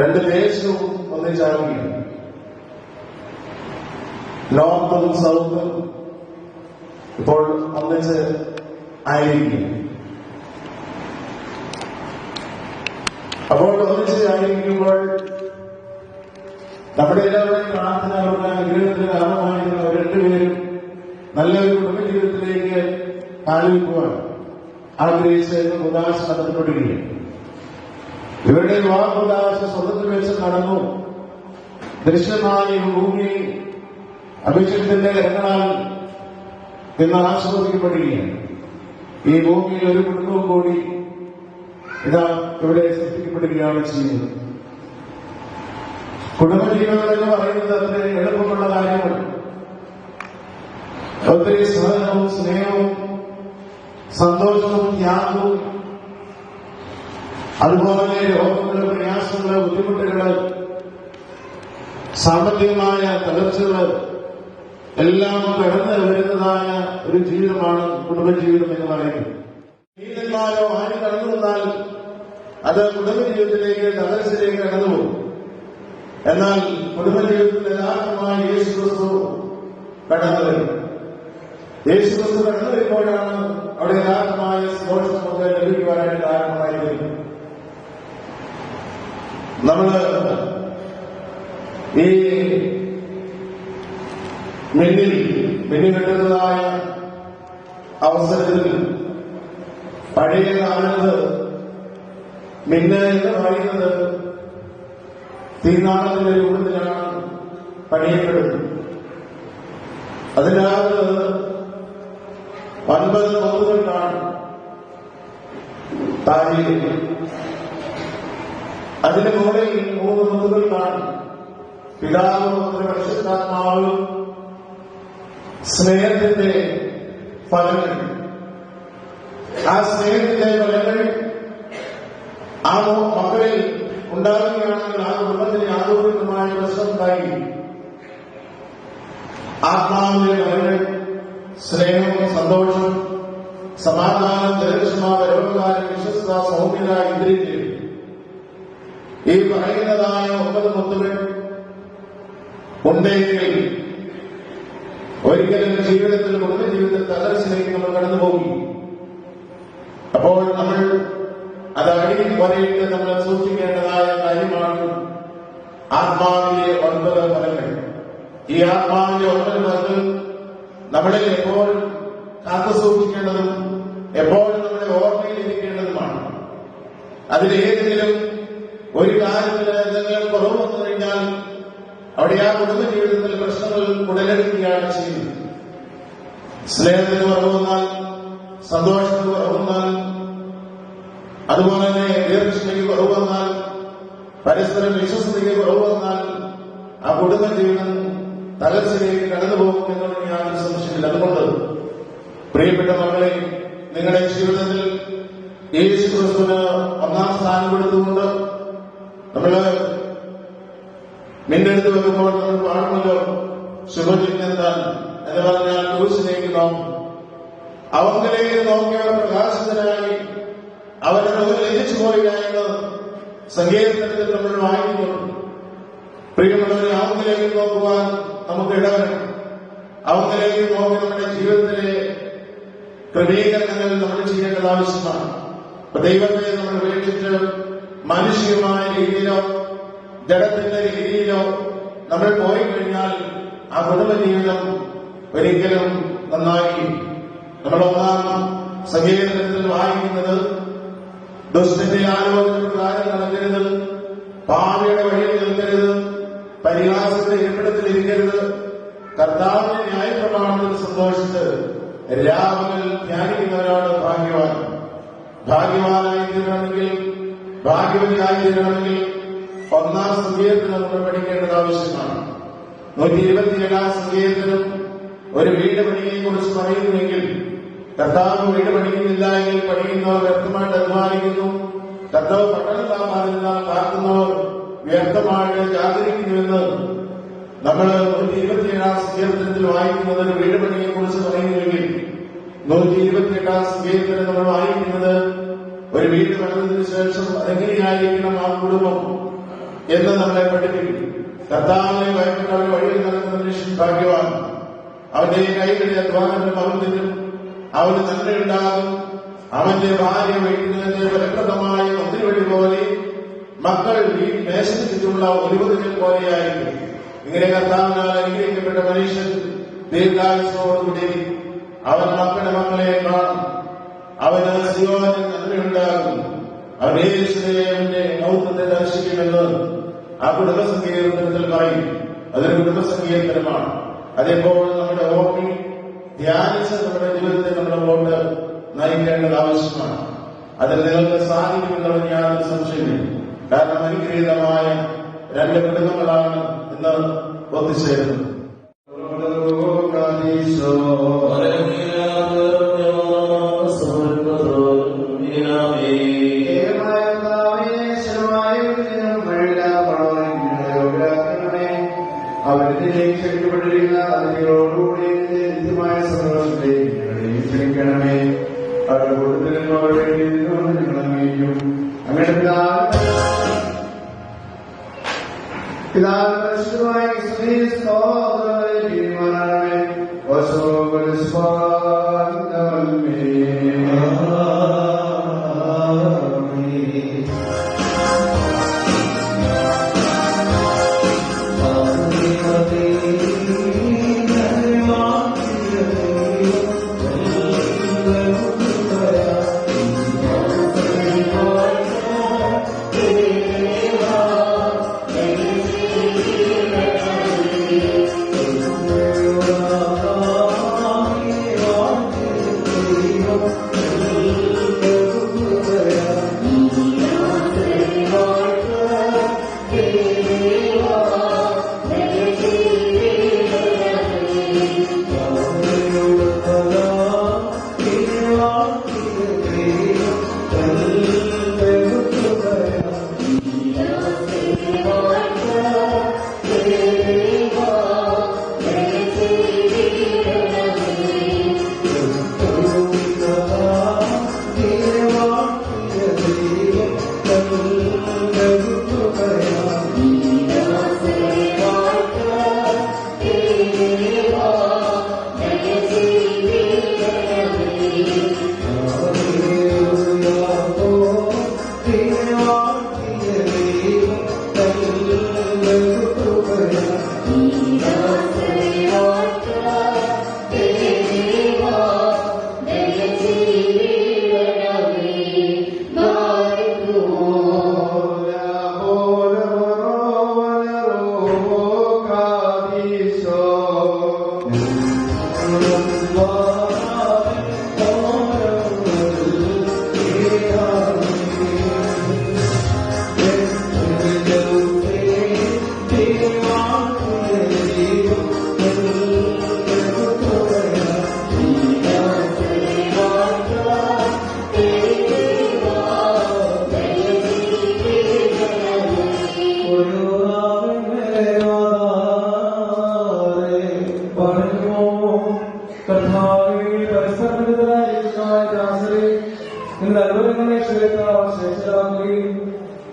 രണ്ട് ദേശവും ഒന്നിച്ചാകുകയും നോർത്തും സൗത്തും ഇപ്പോൾ ഒന്നിച്ച് ആയിരിക്കും. അപ്പോൾ ഒന്നിച്ച് ആയിരിക്കുമ്പോൾ നമ്മുടെ എല്ലാവരുടെയും പ്രാർത്ഥന അവരുടെ അനുഗ്രഹത്തിന് കാരണമായിരുന്ന രണ്ടുപേരും നല്ലൊരു കുടുംബജീവിതത്തിലേക്ക് കാലുവെക്കുവാൻ ആഗ്രഹിച്ച് ഉദാശ നടത്തപ്പെടുകയും ഇവരുടെ വിവാഹോദാശ സ്വർഗത്തിൽ വെച്ച് നടന്നു. ദൃശ്യമായ ഭൂമി അഭിഷേകത്തിന്റെ കരങ്ങളാൽ ഇന്ന് ആസ്വദിക്കപ്പെടുകയാണ്. ഈ ഭൂമിയിൽ ഒരു കുടുംബവും കൂടി ഇതാ ഇവിടെ സൃഷ്ടിക്കപ്പെടുകയാണ് ചെയ്യുന്നത്. കുടുംബജീവിതം എന്ന് പറയുന്നത് അത്ര എളുപ്പമുള്ള കാര്യങ്ങൾ. ഒത്തിരി സഹനവും സ്നേഹവും സന്തോഷവും ത്യാഗവും അതുപോലെ രോഗങ്ങള്, പ്രയാസങ്ങള്, ബുദ്ധിമുട്ടുകള്, സാമ്പത്തികമായ തകർച്ചകള് എല്ലാം കടന്നു വരുന്നതായ ഒരു ജീവിതമാണ് കുടുംബജീവിതം എന്ന് പറയുന്നത്. നീതന്മാരോ ആരും കടന്നു വന്നാൽ അത് കുടുംബജീവിതത്തിലേക്ക് തകർച്ചയിലേക്ക് കടന്നുപോകും. എന്നാൽ കുടുംബജീവിതത്തിൽ യഥാർത്ഥമായി യേശുക്രിസ്തു കടന്നു വരും. യേശുക്രിസ്തു കടന്നു വരുമ്പോഴാണ് അവിടെ യഥാർത്ഥമായ സന്തോഷം നമുക്ക് ലഭിക്കുവാനായിട്ട് കാരണമായിരിക്കും. നമ്മള് ഈ മിന്നി കെട്ടുന്നതായ അവസരത്തിൽ പഴയ കാലത്ത് മിന്ന് എന്ന് പറയുന്നത് തീനാളത്തിന്റെ രൂപത്തിലാണ് പണിയപ്പെടുന്നത്. അതിനകത്ത് 9 കൊത്തുകൾക്കാണ് താഴെ. അതിന് മുകളിൽ 3 കൊത്തുകൾക്കാണ് പിതാവ്, പരിശുദ്ധാത്മാവ്, സ്നേഹത്തിന്റെ ഫലങ്ങൾ. ആ സ്നേഹത്തിന്റെ ഫലങ്ങൾ ആ മക്കളിൽ ഉണ്ടാകുകയാണെങ്കിൽ ആ കുടുംബത്തിന് യാതൊരുമായ പ്രശ്നം ഉണ്ടായി. ആത്മാവിന്റെ ഫലങ്ങൾ സ്നേഹം, സന്തോഷം, സമാധാനം, ദീർഘക്ഷമ, പരോപകാരം, വിശ്വസ്ത, സൗമ്യത, ഇന്ദ്രിയം. ഈ പറയുന്നതായ 9 മുത്തുകൾ ഉണ്ടെങ്കിൽ ഒരിക്കലും ജീവിതത്തിൽ കുടുംബജീവിതത്തിൽ തകർച്ചയിലേക്ക് നമ്മൾ കടന്നുപോകും. അപ്പോൾ നമ്മൾ അത് അടിയിൽ വരയിട്ട് നമ്മൾ സൂക്ഷിക്കേണ്ടതായ കാര്യമാണ് ആത്മാവിന്റെ 9 ഫലങ്ങൾ. ഈ ആത്മാവിന്റെ 9 ഫലങ്ങൾ നമ്മളിൽ എപ്പോഴും കാത്തു സൂക്ഷിക്കേണ്ടതും എപ്പോഴും നമ്മുടെ ഓർമ്മയിലിരിക്കേണ്ടതുമാണ്. അതിലേതെങ്കിലും ഒരു കാര്യത്തിൽ എന്തെങ്കിലും കുറവ് വന്നു കഴിഞ്ഞാൽ അവിടെ ആ കുടുംബജീവിതത്തിൽ പ്രശ്നങ്ങൾ ഉടലെടുക്കുകയാണ് ചെയ്യുന്നത്. സ്നേഹത്തിന് കുറവ് വന്നാൽ, സന്തോഷത്തിന് കുറവ് വന്നാൽ, അതുപോലെ തന്നെ ദീർഘക്ഷമയ്ക്ക് കുറവ് വന്നാൽ, പരസ്പരം വിശ്വസതയ്ക്ക് കുറവ് വന്നാൽ ആ കുടുംബജീവിതം തകർച്ചയിലേക്ക് കടന്നുപോകും എന്നുള്ള യാതൊരു സംശയമില്ല. അതുകൊണ്ട് പ്രിയപ്പെട്ട മക്കളെ, നിങ്ങളുടെ ജീവിതത്തിൽ യേശുക്രിസ്തുവിന് 1ാം സ്ഥാനം കൊടുത്തുകൊണ്ട് നമ്മള് മിന്നെടുത്ത് വെക്കുമ്പോൾ നമ്മൾ പാടുമല്ലോ, ശുഭചിഹ്നത്താൽ എന്ന് പറഞ്ഞാൽ ക്രൂശിലേക്ക് നോക്കും. അവങ്കിലേക്ക് നോക്കിയവർ പ്രകാശിതനായി അവരുടെ ലഭിച്ചു പോയില്ല എന്ന് സങ്കീർത്തനത്തിൽ നമ്മൾ വായിക്കുന്നു. പ്രിയമുള്ളവരെ, അവങ്കിലേക്ക് നോക്കുവാൻ നമുക്ക് ഇടവരും. അവങ്കിലേക്ക് നോക്കി നമ്മുടെ ജീവിതത്തിലെ ക്രമീകരണങ്ങൾ നമ്മൾ ചെയ്യേണ്ടത് ആവശ്യമാണ്. ദൈവത്തെ നമ്മൾ ഉപേക്ഷിച്ച് മാനുഷികമായ രീതിയിലോ ജഡത്തിന്റെ രീതിയിലോ നമ്മൾ പോയി കഴിഞ്ഞാൽ ആ കുടുംബജീവിതം ഒരിക്കലും നന്നായി. നമ്മൾ 1ാം സങ്കീർത്തനത്തിൽ വായിക്കുന്നത്, ദുഷ്ടന്റെ ആലോചനപ്രകാരം നടക്കരുത്, പാപിയുടെ വഴിയിൽ നിൽക്കരുത്, പരിഹാസത്തിന്റെ ഇരിപ്പിടത്തിൽ ഇരിക്കരുത്, കർത്താവിന്റെ ന്യായപ്രമാണത്തിൽ സന്തോഷിച്ച് രാവുകൾ ധ്യാനിക്കുന്നവരാണ് ഭാഗ്യവാൻ. ഭാഗ്യവാനായി തീരണമെങ്കിൽ, ഭാഗ്യവതിയായി തീരണമെങ്കിൽ 1-ാം സങ്കീർത്തനം നമ്മൾ പഠിക്കേണ്ടത് ആവശ്യമാണ്. 127-ാം സങ്കീർത്തനം ഒരു വീട് പണിയെ കുറിച്ച് പറയുന്നുവെങ്കിൽ, കർത്താവ് വീട് പണിയുന്നില്ല എങ്കിൽ പണിയുന്നവർ വ്യർത്ഥമായിട്ട് അധ്വാനിക്കുന്നു, കർത്താവ് പട്ടണം താമസിക്കുന്നതിനാൽ കാക്കുന്നവർ വ്യർത്ഥമായിട്ട് ജാഗരിക്കുന്നുവെന്ന് നമ്മൾ 127-ാം സങ്കീർത്തനത്തിൽ വായിക്കുന്നത്. ഒരു വീട് പണിയെ കുറിച്ച് പറയുന്നുവെങ്കിൽ 128-ാം സങ്കീർത്തനം നമ്മൾ വായിക്കുന്നത് ഒരു വീട് പണിതതിനു ശേഷം അതെങ്ങനെയായിരിക്കണം ആ കുടുംബം എന്ന് നമ്മളെ പഠിപ്പിക്കും. കർത്താവിനെ ഭയപ്പെട്ട് അവരുടെ വഴിയിൽ നടക്കുന്ന മനുഷ്യൻ ഭാഗ്യവാൻ. അവന്റെ കൈകളിലെ അധ്വാനത്തിന് മറുതിനും അവന് നന്മയുണ്ടാകും. അവന്റെ ഭാര്യ വൈകുന്നതിന്റെ ഫലപ്രദമായ ഒത്തിരി പോലെ, മക്കൾ ഈ മേശത്തിലുള്ള ഒലിവുകൾ പോലെയായിരിക്കും. ഇങ്ങനെ കർത്താവിനാൽ അനുഗ്രഹിക്കപ്പെട്ട മനുഷ്യൻ ദീർഘായുസ്സോടുകൂടി അവൻ മക്കളുടെ മക്കളെ കാണും. അവന് സിയോനിൽ നന്മയുണ്ടാകും. അവൻ യേശുവിന്റെ മൗത്വത്തെ ദർശിക്കുമെന്ന് ആ കുടുംബസങ്കീർത്തനത്തിൽ പറയും. അതൊരു കുടുംബസങ്കീർത്തനമാണ്. അതെപ്പോൾ നമ്മുടെ ഓർമ്മി ധ്യാനിച്ച് നമ്മുടെ ജീവിതത്തെ നമ്മൾ കൊണ്ട് നയിക്കേണ്ടത് ആവശ്യമാണ്. അതിൽ നിങ്ങൾക്ക് സാധിക്കുമെന്നുള്ള യാതൊരു സംശയമില്ല. കാരണം അനുഗ്രഹീതമായ 2 കുടുംബങ്ങളാണ് ഇന്ന് ഒത്തുചേരുന്നത്. അവരിലേക്ക് ക്ഷണിക്കപ്പെട്ടിരിക്കുന്ന അതിഥികളോടുകൂടി നിത്യമായ സന്തോഷത്തിലേക്ക് ക്ഷണിക്കണമേ. അവരുടെ കൂട്ടത്തിലുള്ള നിങ്ങളെയും അങ്ങനെ പിതാവിനുമായ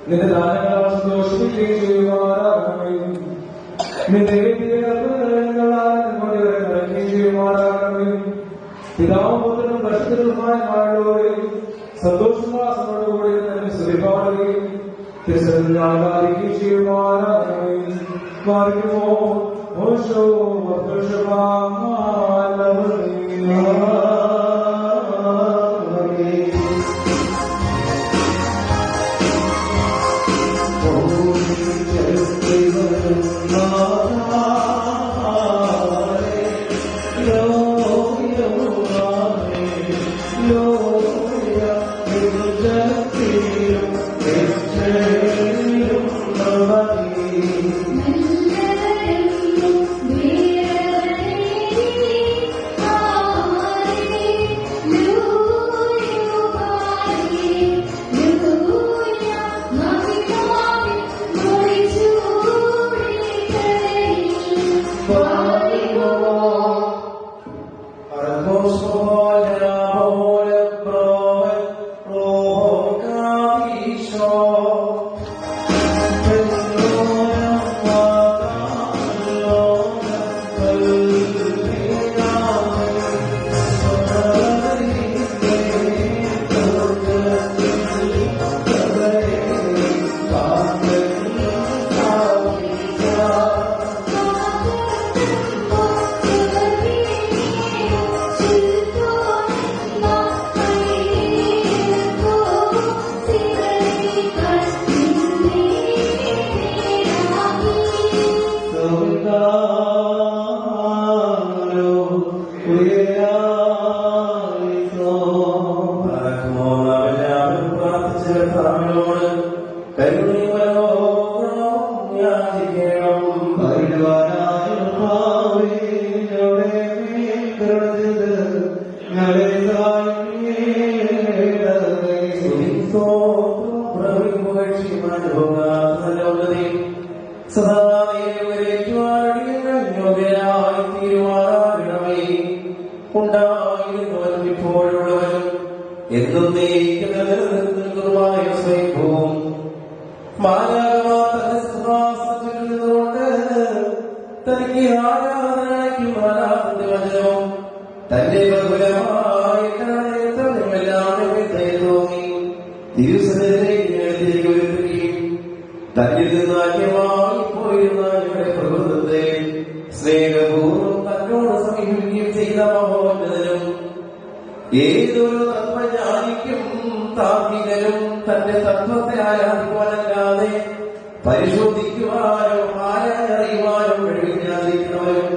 നിന്റെ ദാനങ്ങളാൽ സന്തോഷിപ്പിക്കുകയും ചെയ്യുമാറാകണമേ. നിന്റെ ചെയ്യുമാറാകണമേ. പിതാവും പുത്രനും പരിശുദ്ധനുമായ സന്തോഷമാസത്തോടുകൂടി തന്നെ സ്തുതിപ്പാടുകയും ആരാധിക്കുകയും ചെയ്യുമാറാകണമേ. മാർഗമോ മോശോ യോഗ്യനായി തീരുമാനമേ. ഉണ്ടായിരുന്നവനും ഇപ്പോഴുള്ളവനും എന്നും നിലനിൽക്കുന്നതുമായ സ്വയംഭൂവും തനിക്ക് ആരാധനയ്ക്കും ആരാധന്റെ വചനവും തന്റെ ബഹുലമായി തോന്നി ദിവസത്തിലേക്ക് ഉയർത്തുകയും തന്നിൽ നിന്ന് അന്യമായി പോയിരുന്ന ഞങ്ങളുടെ പ്രകൃതത്തെ സ്നേഹപൂർവ്വം തന്നോട് സമീപിക്കുകയും ചെയ്ത മഹോന്നതനും ഏതൊരു തത്വജ്ഞാനിക്കും താർക്കികനും തന്റെ തത്വത്തെ ആരാധിക്കുവാനല്ലാതെ പരിശോധിക്കുവാനോ ആരാധറിയുവാനോ കഴിവില്ലാതിരിക്കുന്നവരും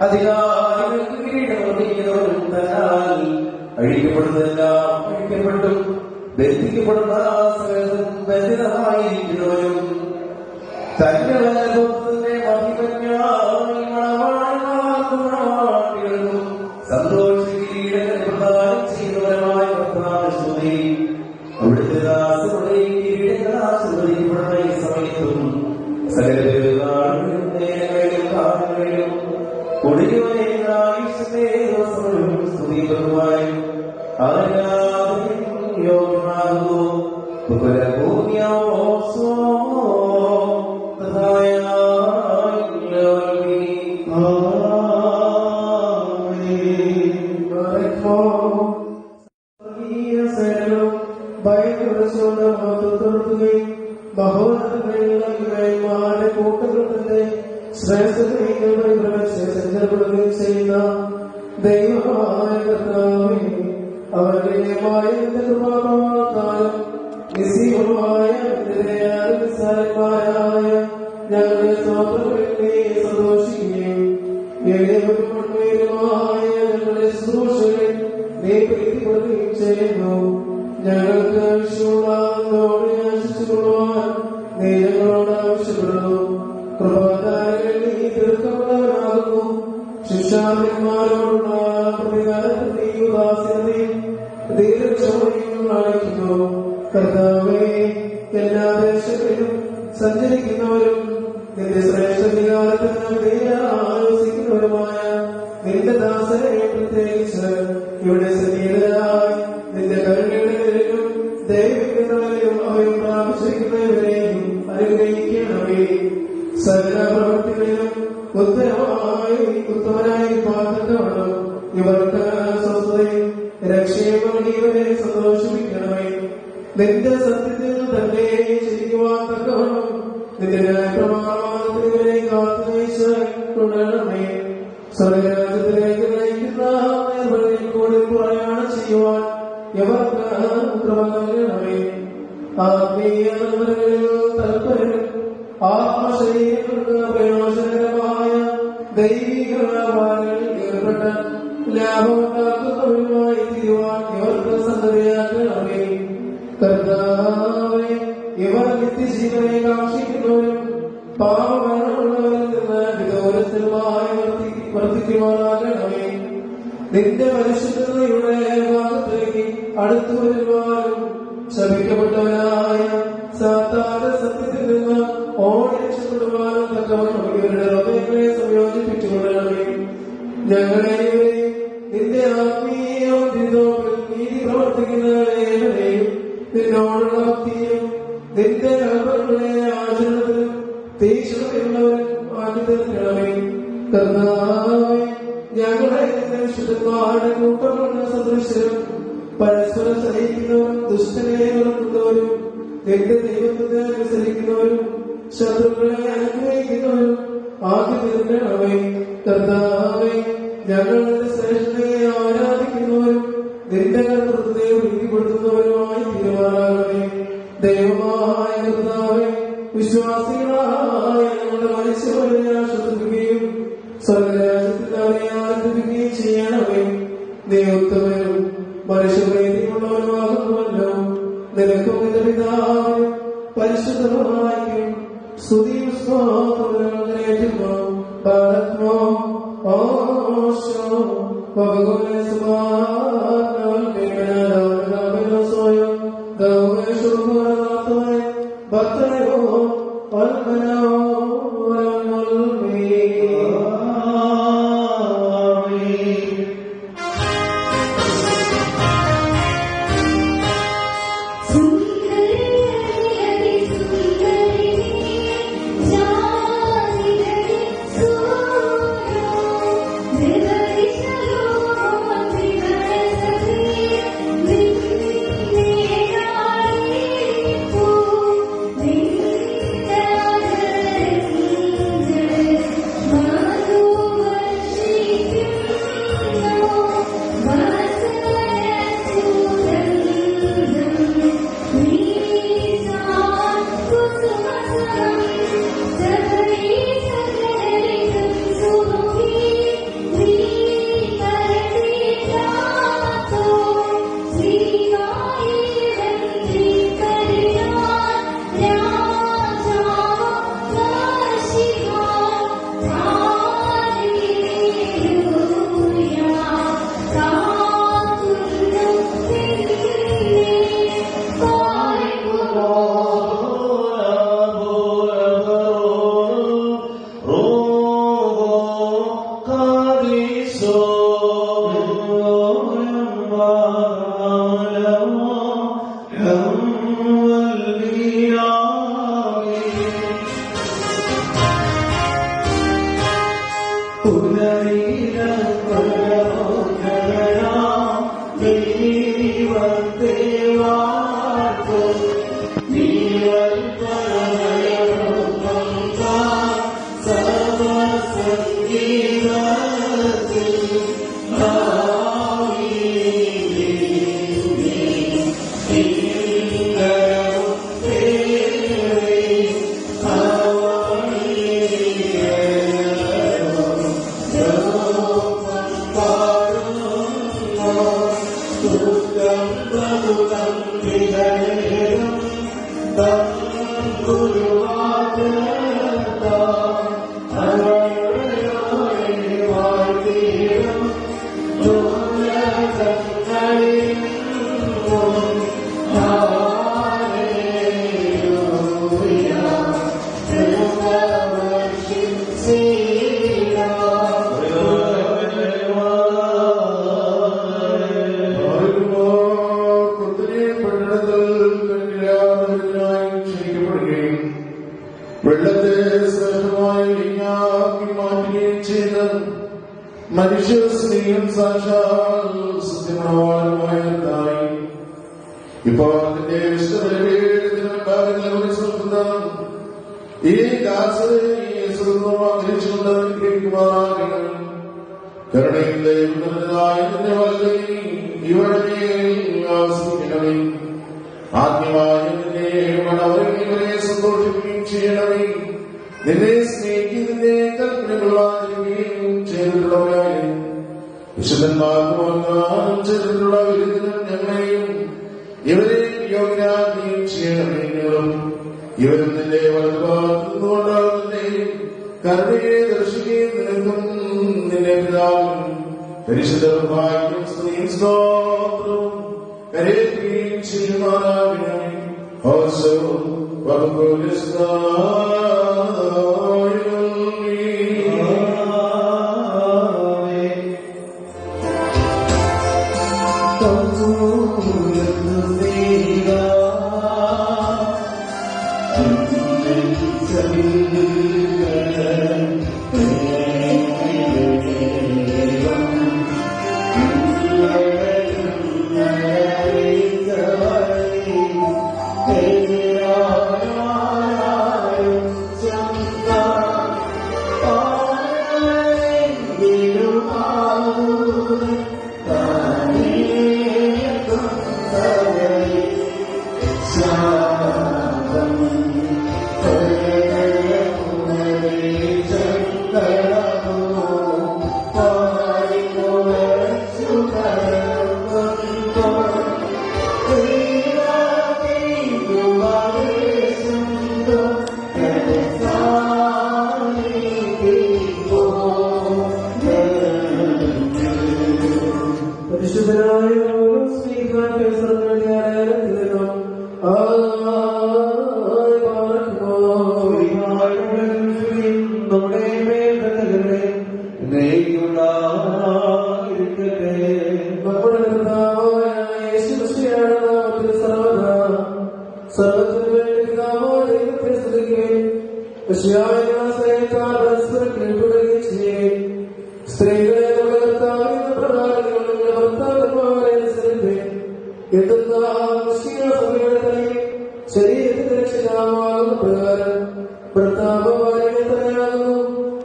അധികാരികൾക്ക് കീഴടങ്ങിയിരിക്കുന്നവരും തന്നാൽ അഴിക്കപ്പെടുന്നതെല്ലാം അഴിക്കപ്പെട്ടും ബന്ധിക്കപ്പെടുന്ന സകലതും ബന്ധിതമായിരിക്കുന്നവരും തന്റെ അനുഭവത്തിന്റെ മഹിമയ്ക്കായി മണവാട്ടികൾക്കും സന്തോഷകിരീടങ്ങൾ പ്രദാനം ചെയ്യുന്നവരുമായ സ്തുതി. അവിടുത്തെ ദാസരുടെയും കിരീടങ്ങൾ ആശീർവദിക്കപ്പെടുന്ന ഈ സമയത്തും സകല പെരുന്നാളുകളിലും നേരങ്ങളിലും കാലങ്ങളിലും ഒടുങ്ങിയ ആയുസ്സിന്റെ ദിവസങ്ങളിലും സ്തുതി ബഹുമാനും ആരാധനയും യോഗ്യമാകുന്നു. ശ്രേഷ്ഠപ്പെടുകയും ചെയ്യുന്ന ദൈവമായ കർത്താവേ, അവരുടെ കൃപാകാലം നിസ്സീമമായ നിസ്സാരന്മാരായ ഞങ്ങളുടെ സ്വാതന്ത്ര്യത്തെ സന്തോഷിക്കുകയും ഏകമായ ഞങ്ങളുടെ ശുശ്രൂഷകളിൽ നീ പ്രീതിപ്പെടുകയും ചെയ്യുന്നു. ഞങ്ങൾക്ക് ആവശ്യമുള്ളതോടെ ആശിച്ചുകൊള്ളുവാൻ നീ ഞങ്ങളോട് ആവശ്യപ്പെടുന്നു. കൃപാകാരങ്ങളിൽ നീ തീർക്കമുള്ളവരാകുന്നു. ശിക്ഷാന്മാരോടുള്ള പ്രതികാരത്തിൽ നീ ഉദാസീനതയും ദീർഘക്ഷമയും കാണിക്കുന്നു. കർത്താവേ, എല്ലാ ദേശങ്ങളിലും സഞ്ചരിക്കുന്നവരും നിന്റെ ശ്രേഷ്ഠാധികാരത്തിന് ആലോചിക്കുന്നവരുമായ നിന്റെ ദാസനെ പ്രത്യേകിച്ച് ഇവിടെ സന്നിഹിതരായി നിന്റെ കരുണകളിലും ദൈവികതകളിലും അവയും പ്രാപിച്ചിരിക്കുന്നവരെയും അനുഗ്രഹിക്കണമേ. സകല പ്രവൃത്തികളിലും ഉത്തമനായി പാർക്കണം. ഇവർക്ക് സ്വസ്ഥതയും രക്ഷയും ഇവരെ സന്തോഷിപ്പിക്കണമേ. നിന്റെ സത്യത്തിൽ തന്നെ ചെയ്യുവാൻ തക്കവണ്ണം നിന്റെ പ്രമാണത്തിനെ കാത്തുനയിച്ച് കൊണ്ടുവരണമേ. സ്വർഗരാജ്യത്തിലേക്ക് നയിക്കുന്ന നേർവഴിയിൽ കൂടി പ്രയാണം ചെയ്യുവാൻ ഇവർക്ക് ക്രമ നൽകണമേ. ആത്മീയ തൽപരനും ആത്മശരീരങ്ങൾക്ക് പ്രയോജനകരമായ ദൈവിക വ്യാപാരങ്ങളിൽ ഏർപ്പെട്ട ലാഭമുണ്ടാക്കുന്നവരുമായി തീരുവാൻ ഇവർക്ക് സന്തതിയാക്കണമേ. കർത്താവേ, ഇവർ നിത്യജീവനെ കാക്ഷിക്കുന്നവരും പാപമരണമുള്ളവരിൽ നിന്ന് വിദൂരസ്ഥലുമായി വർദ്ധിക്കുവാനാകണമേ. നിന്റെ പരിശുദ്ധതയുടെ ഭാഗത്തേക്ക് അടുത്തു വരുവാനും ശപിക്കപ്പെട്ടവരായ സാത്താന്റെ സത്യത്തിൽ നിന്ന് ഓടി രക്ഷപ്പെടുവാനും തക്കവണ്ണം ഇവരുടെ ഹൃദയങ്ങളെ സംയോജിപ്പിച്ചുകൊള്ളണമേ. ഞങ്ങളെ നിന്റെ ആത്മീയവും നീതി പ്രവർത്തിക്കുന്നവരെയും നിന്നോടുള്ള ഭക്തിയും നിന്റെ കൽപ്പനകളുടെ ആചരണത്തിലും തീക്ഷ്ണതയുള്ളവരും ആക്കി തീർക്കണമേ. കർത്താവേ, ഞങ്ങളെ വിശുദ്ധന്മാരുടെ കൂട്ടം കൊണ്ട് സദൃശ്യരും പരസ്പരം സഹിക്കുന്നവരും ദുഷ്ടനെ വെറുക്കുന്നവരും നിന്റെ ദൈവത്തെ അനുസരിക്കുന്നവരും ശത്രുക്കളെ അനുഗ്രഹിക്കുന്നവരും ആക്കി തീർക്കണമേ. കർത്താവേ, ഞങ്ങളുടെ ശ്രേഷ്ഠതയെ ആരാധിക്കുന്നവരും നിന്റെ കർത്തൃത്വത്തെ പ്രീതിപ്പെടുത്തുന്നവരുമായി തീരുമാനമേ. ദൈവമായ കർത്താവേ, വിശ്വാസികളായ ഞങ്ങളുടെ മനുഷ്യരെ ആശ്വസിപ്പിക്കുകയും സ്വർഗരാജ്യത്തിൽ അവരെ ആനന്ദിപ്പിക്കുകയും ചെയ്യണമേ. നീ ഉത്തമനും മനുഷ്യപ്രീതിയുള്ളവരുമാകുന്നുവല്ലോ. നിനക്കും നിന്റെ പിതാവിനും പരിശുദ്ധമായും സ്തുതിയും സ്വാതന്ത്ര്യമോ ഭാരത്മോ ഓശോ ഭഗവൻ സ്നേഹത്താൽ പരസ്പരം കീഴ്പ്പെടുകയും ചെയ്യുകയും സ്ത്രീകളെ ഭർത്താവിന്റെ പ്രകാരങ്ങളുടെ ഭർത്താക്കന്മാരെ അനുസരിക്കുകയും ശരീരത്തിന്റെ രക്ഷിതാവാകുന്ന പ്രകാരം ഭർത്താവ് ഭാര്യയെ തന്നെയാകുന്നു.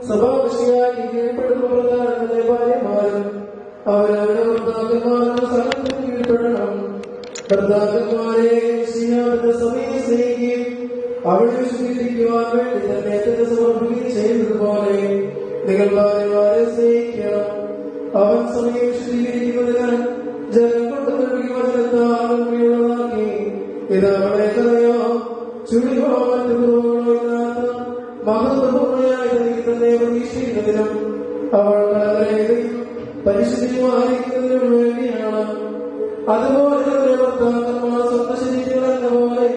സഭാവിഷയായി കീഴ്പ്പെടുന്ന പ്രധാനങ്ങളുടെ ഭാര്യമാരും അവരവരുടെ ഭർത്താക്കന്മാരുടെ സ്ഥലത്തിന് കീഴ്പ്പെടണം. ഭർത്താക്കന്മാരെ ശ്രീനാഥന്റെ സമയം സ്നേഹിക്കുകയും അവളെ വിശദീകരിക്കുവാൻ വേണ്ടി തന്നെ തന്നെ സമർപ്പിക്കുകയും ചെയ്യുന്നതുപോലെ നിങ്ങൾ ഭാര്യമാരെ സ്നേഹിക്കണം. അവൻ സമയം വിശദീകരിക്കുന്നതിനാൽ ജനം കൊണ്ട് നൽകിയുള്ളതാക്കി ഇത് അവളെ കറിയോ ചുഴിവാറ്റുകളോ ഇല്ലാത്ത മഹത്വപൂർണ്ണയായി തന്നെ പ്രതീക്ഷിക്കുന്നതിനും അവൾ കലകരയും പരിശുദ്ധിയുമായിരിക്കുന്നതിനും വേണ്ടിയാണ്. അതുപോലെ തന്നെ ഭർത്താക്കന്മാർ സ്വന്തം ശരീരങ്ങൾ എന്ന പോലെ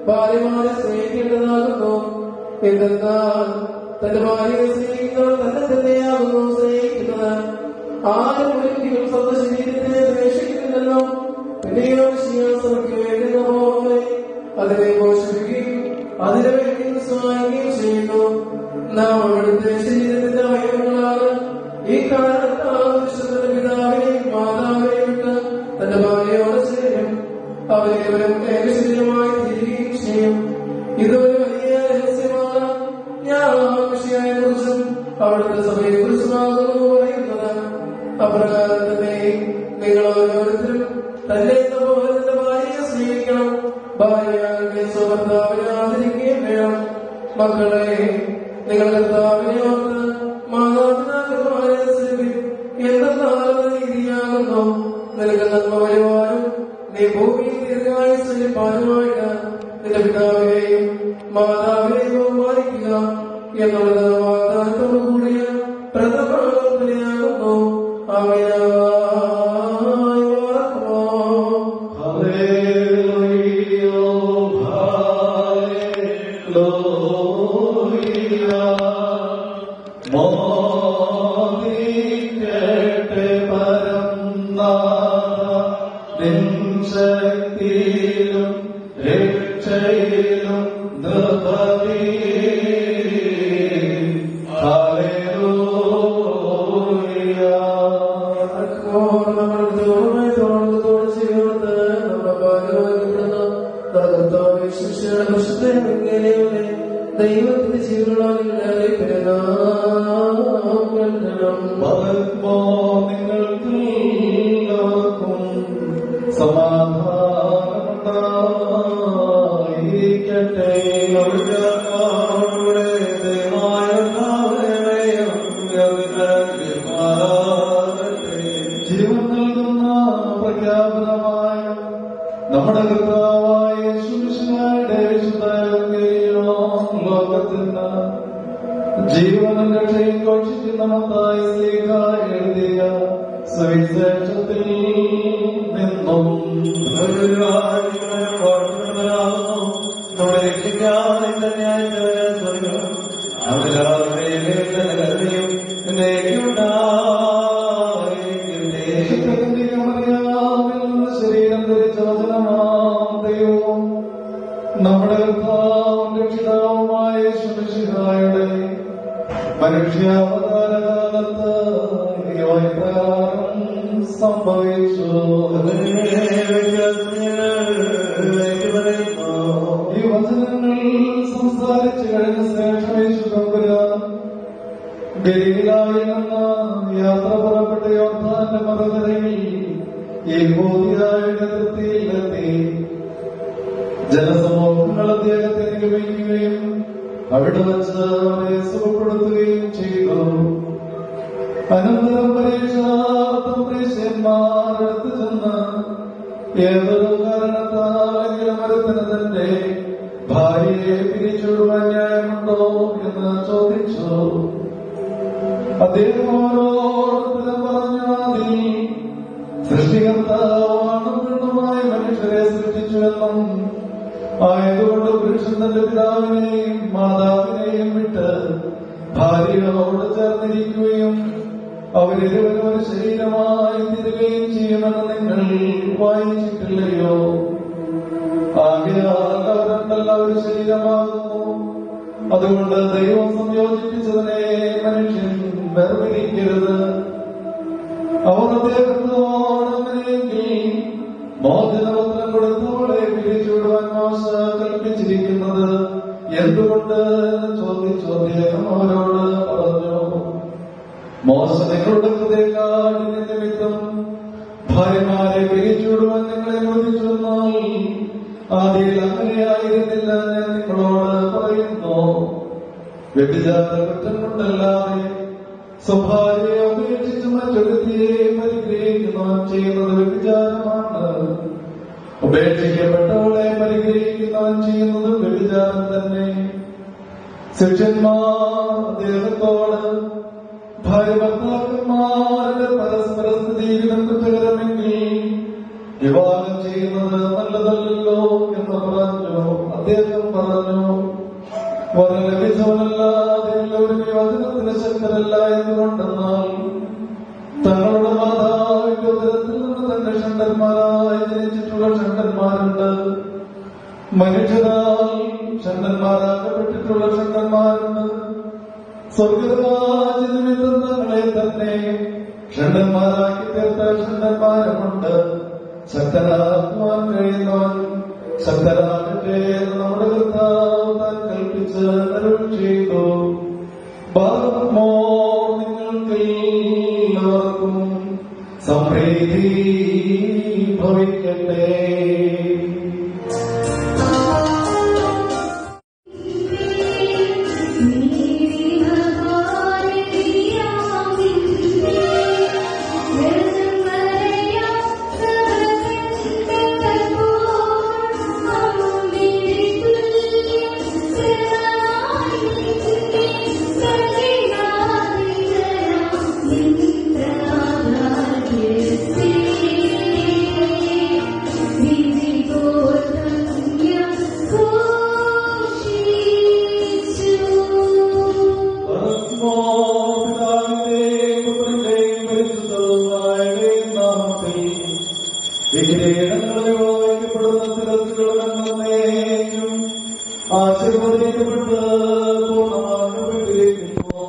ഭാര്യമാരെ സ്നേഹിക്കേണ്ടതാകുന്നു. എന്തെന്നാൽ തന്റെ ഭാര്യയെ സ്നേഹിക്കുന്നവർ തന്നെ തന്നെയാകുന്നു സ്നേഹിക്കുന്നത്. ആരും ഒരിക്കലും സ്വന്തം ശരീരത്തെ ദ്വേഷിക്കുന്നില്ലല്ലോ. പിന്നെയോ ശിയാസമയ്ക്ക് വേണ്ടുന്ന പോലെ അതിനെ പോഷിപ്പിക്കുകയും അതിനുവേണ്ടി സഹായിക്കുകയും ചെയ്യുന്നു. നാം അവിടുത്തെ ശരീരത്തിന്റെ അവയവങ്ങളാണ്. ഈ കാരണത്താൽ പിതാവിനെയും മാതാവിനെയും വിട്ട് തന്റെ ഭാര്യയോട് ചേരും. അവരേവരും ഏകശരീരമായി തീരുകയും ചെയ്യും. ഇതൊരു വലിയ രഹസ്യമാണ്. ഞാൻ വിഷയയെ കുറിച്ചും അവിടുത്തെ സഭയെ കുറിച്ചുമാകുന്നു പറയുന്നത്. അപ്രകാരം തന്നെ നിങ്ങൾ ഓരോരുത്തരും തന്നെ പോലെ തന്റെ ഭാര്യയെ സ്നേഹിക്കണം. ഭാര്യയുടെ സ്വഭർത്താവിനെ ആദരിക്കുകയും വേണം. മക്കളെ, നിങ്ങൾ കർത്താവിനെ ഓർത്ത് മാതാപിതാക്കന്മാരെ സേവിക്കും. എന്തെന്നാലും നീതിയാകുന്നു. നിനക്ക് നന്മ വരുവാനും നീ ഭൂമിയിൽ ദീർഘായുസ്സലിപ്പാനുമായിട്ട് നിന്റെ പിതാവിനെയും മാതാവിനെയും ബഹുമാനിക്കുക എന്നുള്ളത് വാഗ്ദാനത്തോടു കൂടിയ പ്രഥമയാകുന്നു. ശക്തിയിലും രക്ഷയിലും ദൈവത്തിന്റെ ജീവനാകും നിങ്ങൾക്കെല്ലാവർക്കും സമാധാനമുണ്ടായിരിക്കട്ടെ. ജീവൻ നൽകുന്ന പ്രഖ്യാപനമായ നമ്മുടെ കർത്താവായ യേശുമിശിഹായുടെ വിശുദ്ധ ലോകത്തിന് ജീവനും രക്ഷയും ഘോഷിക്കുന്ന മത്തായി സ്ലീഹ എഴുതിയ സുവിശേഷത്തിൽ നിന്നും ശരീരം ധരിച്ച ദൈവവും നമ്മുടെ കർത്താവും രക്ഷിതാവുമായ യേശുമിശിഹായുടെ മനുഷ്യാവതാരകാലത്ത് സംഭവിച്ചു. ഈ വചനങ്ങൾ സംസാരിച്ചു കഴിഞ്ഞ ശേഷം ഗലീലായിൽ നിന്ന് യാത്ര പുറപ്പെട്ട യോർദ്ദാന്റെ മറുകരയിൽ യഹൂദിയായുടെ അതിർത്തിയിലെത്തി. ജനസമൂഹങ്ങൾ അദ്ദേഹത്തെ നിഗമിക്കുകയും അവിടെ വച്ച് അവരെ സുഖപ്പെടുത്തുകയും ചെയ്തു. അനന്തരം പരീക്ഷന്മാർ അടുത്ത് ചെന്ന് ഏതൊരു കാരണത്താലെങ്കിലും ഒരുത്തന് തന്റെ ഭാര്യയെ പിരിച്ചുവിടുവാൻ ന്യായമുണ്ടോ എന്ന് ചോദിച്ചു. അദ്ദേഹം ഓരോരുത്തരും പറഞ്ഞു, അതിൽ സൃഷ്ടികർത്താവാണ് പെണ്ണുമായി മനുഷ്യരെ സൃഷ്ടിച്ചുവെന്നും ആയതുകൊണ്ട് പുരുഷൻ തന്റെ പിതാവിനെയും മാതാവിനെയും വിട്ട് ഭാര്യയോട് ചേർന്നിരിക്കുകയും അവരിരുവരും ഒരു ശരീരമായി തീരുകയും ചെയ്യുമെന്ന് നിങ്ങൾ വായിച്ചിട്ടില്ലയോ? ആകയാൽ അവരെല്ലാം ഒരു ശരീരമാകുന്നു. അതുകൊണ്ട് ദൈവം സംയോജിപ്പിച്ചതിനെ മനുഷ്യൻ വേർപിരിക്കരുത്. അവർ അദ്ദേഹത്തോടങ്ങനെയെങ്കിൽ മോചനപത്രം കൊടുത്തവളെ പിരിച്ചുവിടുവാൻ മോശ കൽപ്പിച്ചിരിക്കുന്നത് എന്തുകൊണ്ട് ചോദിച്ചു അദ്ദേഹം അവരോട് പറഞ്ഞു, മോശ നിങ്ങളുടെ ഹൃദയക്കാടിന് നിമിത്തം ഭാര്യമാരെ പിരിച്ചുവിടുവാൻ നിങ്ങളെ അനുവദിച്ചെന്നാൽ ആദ്യം അങ്ങനെയായിരുന്നില്ല ഞാൻ നിങ്ങളോട് പറയുന്നു. വ്യഭിചാര കുറ്റം കൊണ്ടല്ലാതെ സ്വഭാര്യയെ ഉപേക്ഷിച്ച് മറ്റൊരുത്തിയെ പരിഗ്രഹിക്കുന്നവൻ ചെയ്യുന്നത് വ്യഭിചാരമാണ്. ഉപേക്ഷിക്കപ്പെട്ടവളെ പരിഗ്രഹിക്കുന്നവൻ ചെയ്യുന്നത് വ്യഭിചാരം തന്നെ. ശിഷ്യന്മാർ അദ്ദേഹത്തോട്, ഭാര്യ ഭർത്താക്കന്മാരുടെ പരസ്പര സ്ഥിതിവിധം കുറ്റകരമെങ്കിൽ വിവാഹം ചെയ്യുന്നത് നല്ലതല്ലോ എന്ന് പറഞ്ഞു. അദ്ദേഹം പറഞ്ഞു, വരം ലഭിച്ചവനല്ലാതെ എല്ലാവരും വിവാഹത്തിന് ശക്തരല്ല എന്തുകൊണ്ടെന്നാൽ തങ്ങളുടെ മാതാവിന്റെ ഉദരത്തിൽ നിന്ന് തന്നെ ഷണ്ടന്മാരായി ജനിച്ചിട്ടുള്ള ഷണ്ടന്മാരുണ്ട്, മനുഷ്യരാൽ ഷണ്ടന്മാരാക്കപ്പെട്ടിട്ടുള്ള ഷണ്ടന്മാരുണ്ട്. സ്വർഗരാജ നിമിത്തം തങ്ങളെ തന്നെ ഷണ്ടന്മാരാക്കി തീർത്ത ഷണ്ടന്മാരുമുണ്ട്. ശക്തനാക്കുവാൻ കഴിയുന്നവൻ ശക്തനാകട്ടെ എന്ന് നമ്മുടെ കർത്താവ് താൻ കൽപ്പിച്ച് അരുൾ ചെയ്തു. ബാലമോ നിങ്ങൾക്കെല്ലാവർക്കും സമൃദ്ധി ഭവിക്കട്ടെ. ആശീർവദിക്കപ്പെട്ട് പൂർണ്ണമാക്കപ്പെട്ടിരിക്കുന്നു.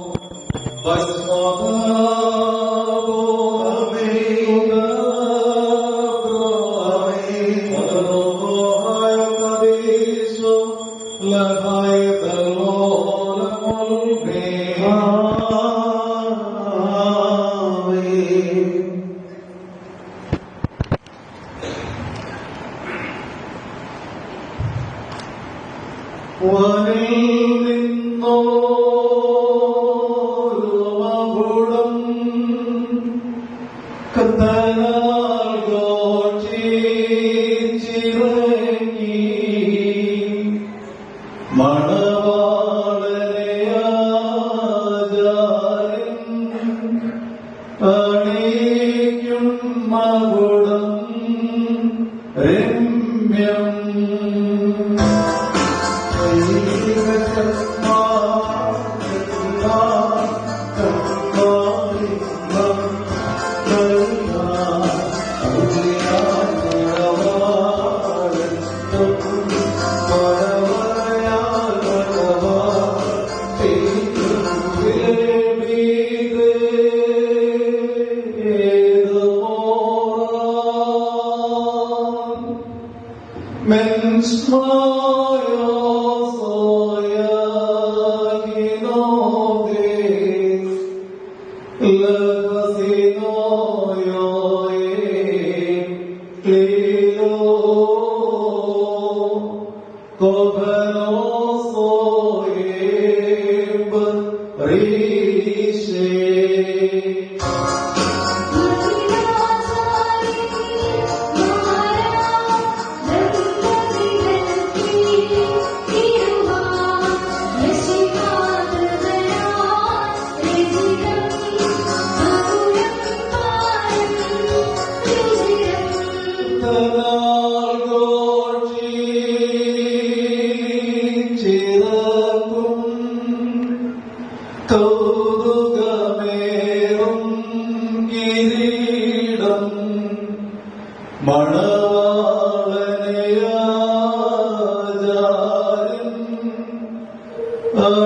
Oh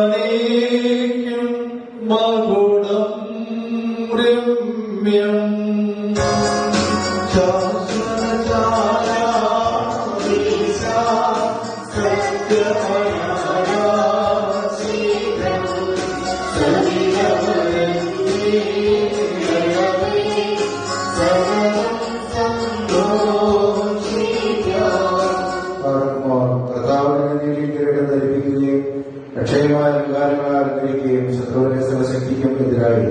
മകുടം രമ്യം രക്ഷകമായ അലങ്കാരങ്ങൾ അലങ്കരിക്കുകയും ശത്രുവിനെ സർവശക്തിക്കും എതിരായി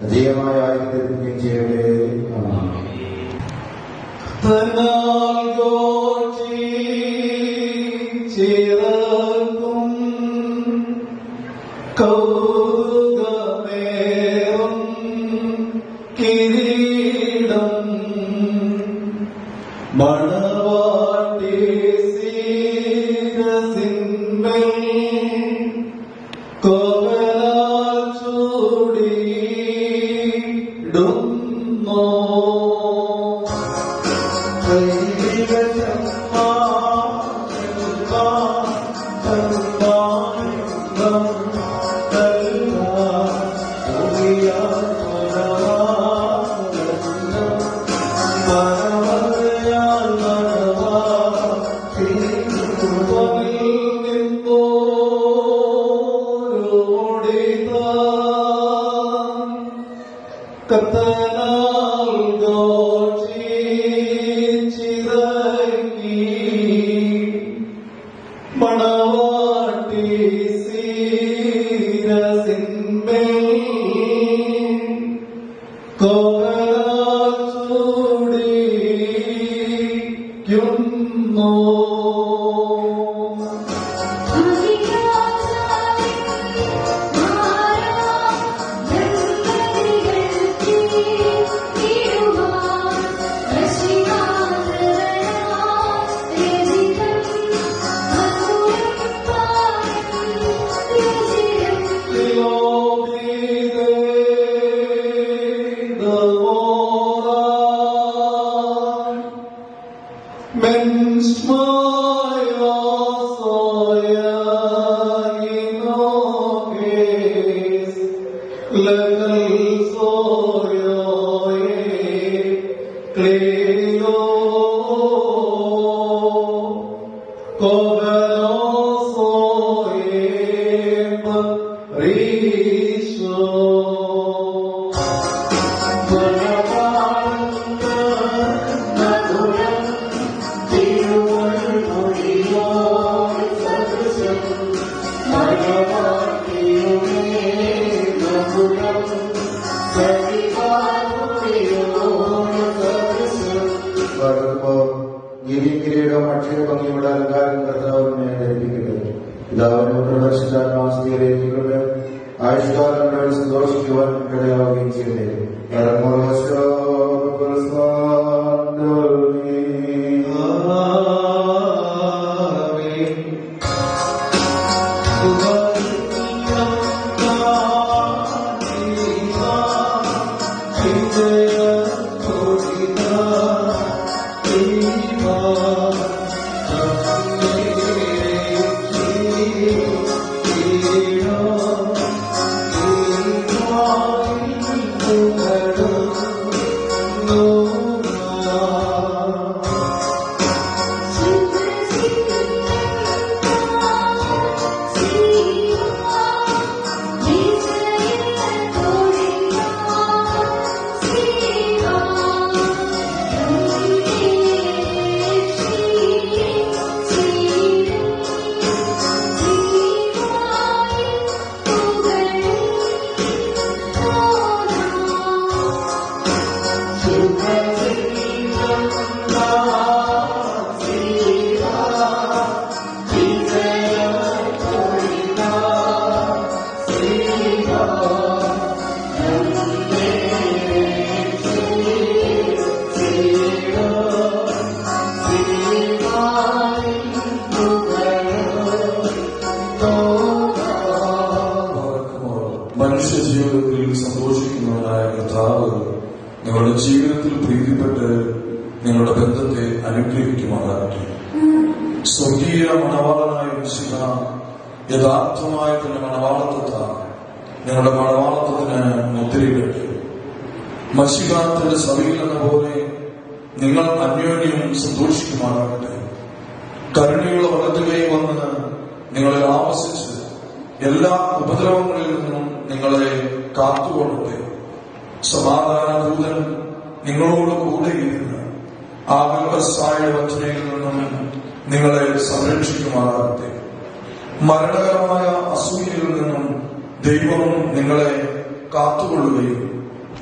അജയമായ ആയുധം ചെയ്യവേ. ചിറക്കും കൗതുകമേറും കിരീടം മണവാട്ടി സീരസിന്മേൽ കോവലാൽ ചൂടിയിടുന്നു. കത്തനാൽ ഘോഷിച്ചിറങ്ങി മണവാട്ടി സീരസിന്മേൽ കോവലാൽ ചൂടിക്കുന്നു. ഗിരികിരീടം അക്ഷയ ഭംഗിയുടെ അലങ്കാരം കർത്താവിനെ ധരിപ്പിക്കുന്നത്. പിതാവിനെ പ്രദർശിക്കാനുള്ള ആയുഷ്കാലം സന്തോഷിക്കുവാൻ ഇടയാവുകയും ചെയ്യട്ടെ. മനുഷ്യജീവിതത്തിൽ സന്തോഷിക്കുന്നവനായ കർത്താവ് നിങ്ങളുടെ ജീവിതത്തിൽ പ്രീതിപ്പെട്ട് നിങ്ങളുടെ ബന്ധത്തെ അനുഗ്രഹിക്കുമാറാകട്ടെ. സ്വർഗീയ മണവാളനായ മിശിഹ യഥാർത്ഥമായ തന്റെ മണവാളത്വത്താൽ നിങ്ങളുടെ മണവാളത്വത്തിന് മുദ്രയിടട്ടെ. മശികാത്തിന്റെ സഭയിൽ എന്ന പോലെ നിങ്ങൾ അന്യോന്യം സന്തോഷിക്കുമാറാകട്ടെ. കരുണയുള്ള വലതുകൈ വന്ന് നിങ്ങളെ ആവസിച്ച് എല്ലാ ഉപദ്രവങ്ങളിൽ നിന്നും നിങ്ങളെ കാത്തുകൊള്ളട്ടെ. സമാധാന ദൂതൻ നിങ്ങളോട് കൂടെയിരുന്ന് ആകൽവസായ വഞ്ചനയിൽ നിന്നും നിങ്ങളെ സംരക്ഷിക്കുമാറാകട്ടെ. മരണകരമായ അസൂയയിൽ നിന്നും ദൈവം നിങ്ങളെ കാത്തുകൊള്ളുകയും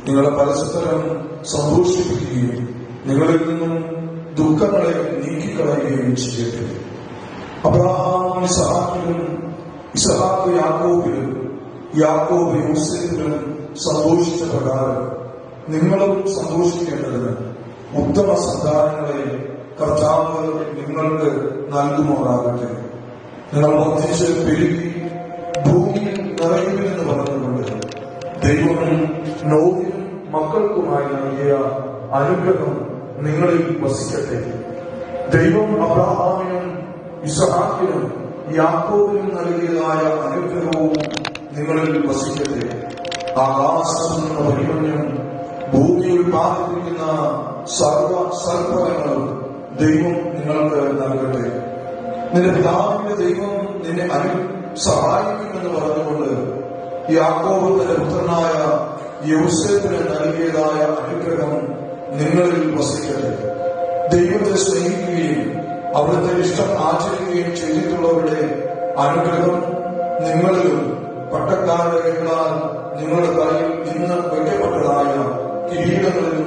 നിങ്ങളെ പരസ്പരം സന്തോഷിപ്പിക്കുകയും നിങ്ങളിൽ നിന്നും ദുഃഖങ്ങളെ നീക്കിക്കളയുകയും ചെയ്യട്ടെ. അബ്രഹാം ഇസഹാക്കിലും, ഇസഹാക്ക് യാക്കോബിലും, യാക്കോബ് യോസേഫിലും സന്തോഷിച്ച പ്രകാരം നിങ്ങളും സന്തോഷിക്കേണ്ടതിന് ഉത്തമ സന്താനങ്ങളെ കർത്താവ് നിങ്ങൾക്ക് നൽകുമാറാകട്ടെ. നിങ്ങൾ വർദ്ധിച്ച് പെരുകി ഭൂമിയിൽ നിറയുമെന്ന് പറഞ്ഞുകൊണ്ട് ദൈവം നോഹിനും മക്കൾക്കുമായി നൽകിയ അനുഗ്രഹം നിങ്ങളിൽ വസിക്കട്ടെ. ദൈവം അബ്രഹാമിനും ഇസഹാക്കിനും യാക്കോബിനും നൽകിയതായ അനുഗ്രഹവും നിങ്ങളിൽ വസിക്കട്ടെ. ആകാശത്ത് നിന്ന് പരിമഞ്ഞും ഭൂമി ഉൽപ്പാദിപ്പിക്കുന്ന സർവ്വഫലങ്ങളും ദൈവം നിങ്ങൾക്ക് നൽകട്ടെ. നിന്റെ പിതാവിന്റെ ദൈവം നിന്നെ സഹായിക്കുമെന്ന് പറഞ്ഞുകൊണ്ട് യാക്കോബ് തന്റെ പുത്രനായ യോസേഫിന് നൽകിയതായ അനുഗ്രഹം നിങ്ങളിൽ വസിക്കട്ടെ. ദൈവത്തെ സ്നേഹിക്കുകയും അവിടുത്തെ ഇഷ്ടം ആചരിക്കുകയും ചെയ്തിട്ടുള്ളവരുടെ അനുഗ്രഹം നിങ്ങളിലും പട്ടക്കാരുടെ കൈകളാൽ നിങ്ങളുടെ തലയിൽ ഇന്ന് വയ്ക്കപ്പെട്ടതായ കിരീടങ്ങളിലും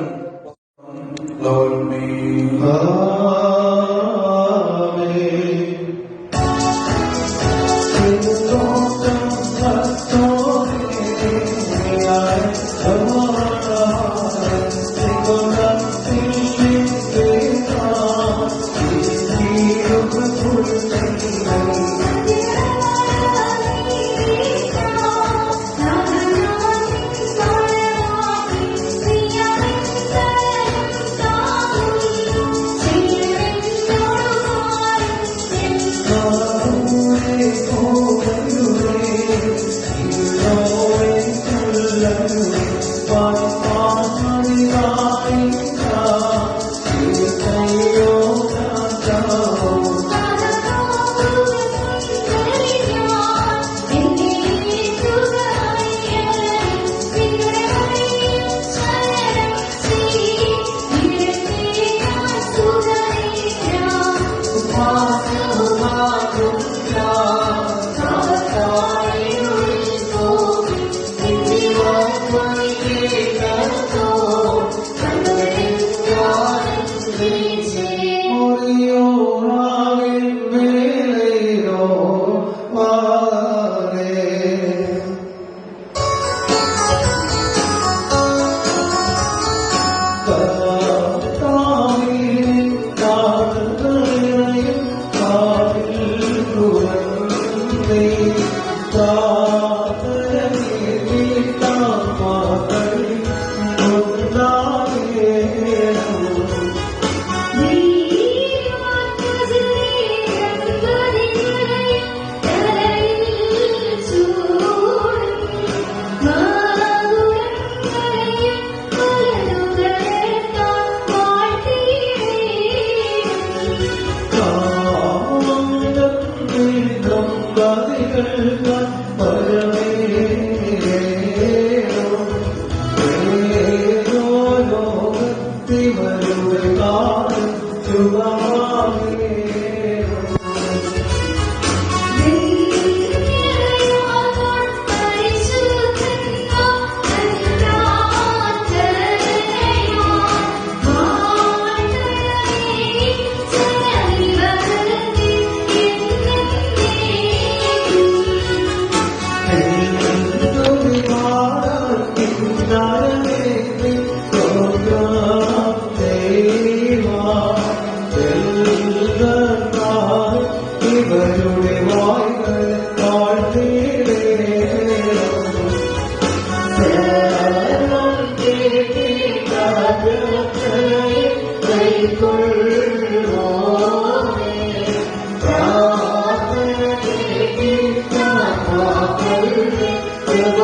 Thank you.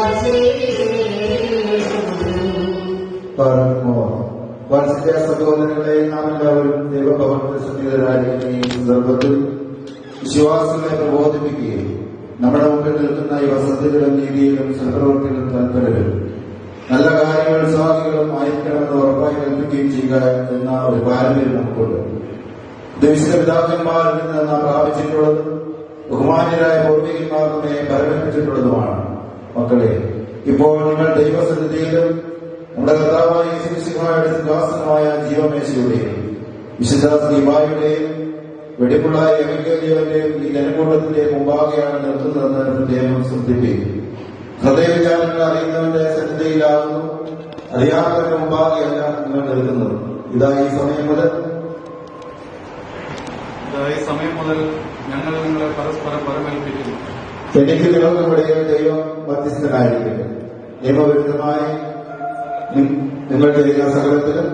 വാത്സല്യ സഹോദരങ്ങളെ, നാം എല്ലാവരും ദൈവഭവനത്തിൽ സന്നിഹിതരായിരിക്കുന്ന ഈ സന്ദർഭത്തിൽ വിശ്വാസികളെ പ്രബോധിപ്പിക്കുകയും നമ്മുടെ മുമ്പിൽ നിൽക്കുന്ന ഈ വസതികളും നീതിയിലും സൽപ്രവൃത്തിയിലും തൽപരരും നല്ല കാര്യങ്ങൾ സാധികളും ആയിരിക്കണമെന്ന് ഉറപ്പായി കൽപ്പിക്കുകയും ചെയ്യുക എന്ന ഒരു പാരമ്പര്യം നമുക്കുണ്ട്. വിശുദ്ധ പിതാക്കന്മാരിൽ നിന്ന് നാം പ്രാപിച്ചിട്ടുള്ളതും ബഹുമാന്യരായ പൂർവികന്മാർ നമ്മെ പരമേൽപ്പിച്ചിട്ടുള്ളതുമാണ്. മക്കളെ, ഇപ്പോൾ നിങ്ങൾ ദൈവസന്നിധിയിലും നമ്മുടെ കർത്താവായ യേശുമിശിഹായുടെ സിംഹാസനമായ ജീവമേശയുടെയും വിശുദ്ധ ശ്രീബായുടെയും വെടിപ്പുള്ള എവങ്കേലിയോന്റെയും ഈ ജനക്കൂട്ടത്തിന്റെ മുമ്പാകെയാണ് നിർത്തുന്നതെന്ന് പ്രത്യേകം ശ്രദ്ധിപ്പിക്കും. ഹൃദയവിചാരങ്ങൾ അറിയുന്നവന്റെ സന്നിധിയിലാകുന്നു, അറിയാത്തവരുടെ മുമ്പാകെയല്ല നിങ്ങൾ നിൽക്കുന്നത്. ഇതാ ഈ സമയം മുതൽ ഞങ്ങൾ നിങ്ങളെ പരസ്പരം പരമേൽപ്പിക്കുന്നു. എനിക്ക് നിങ്ങൾക്കിവിടെ ദൈവം മധ്യസ്ഥനായിരിക്കുന്നു. നിയമവിരുദ്ധമായി നിങ്ങൾ ചെയ്യുന്ന സകലത്തിലും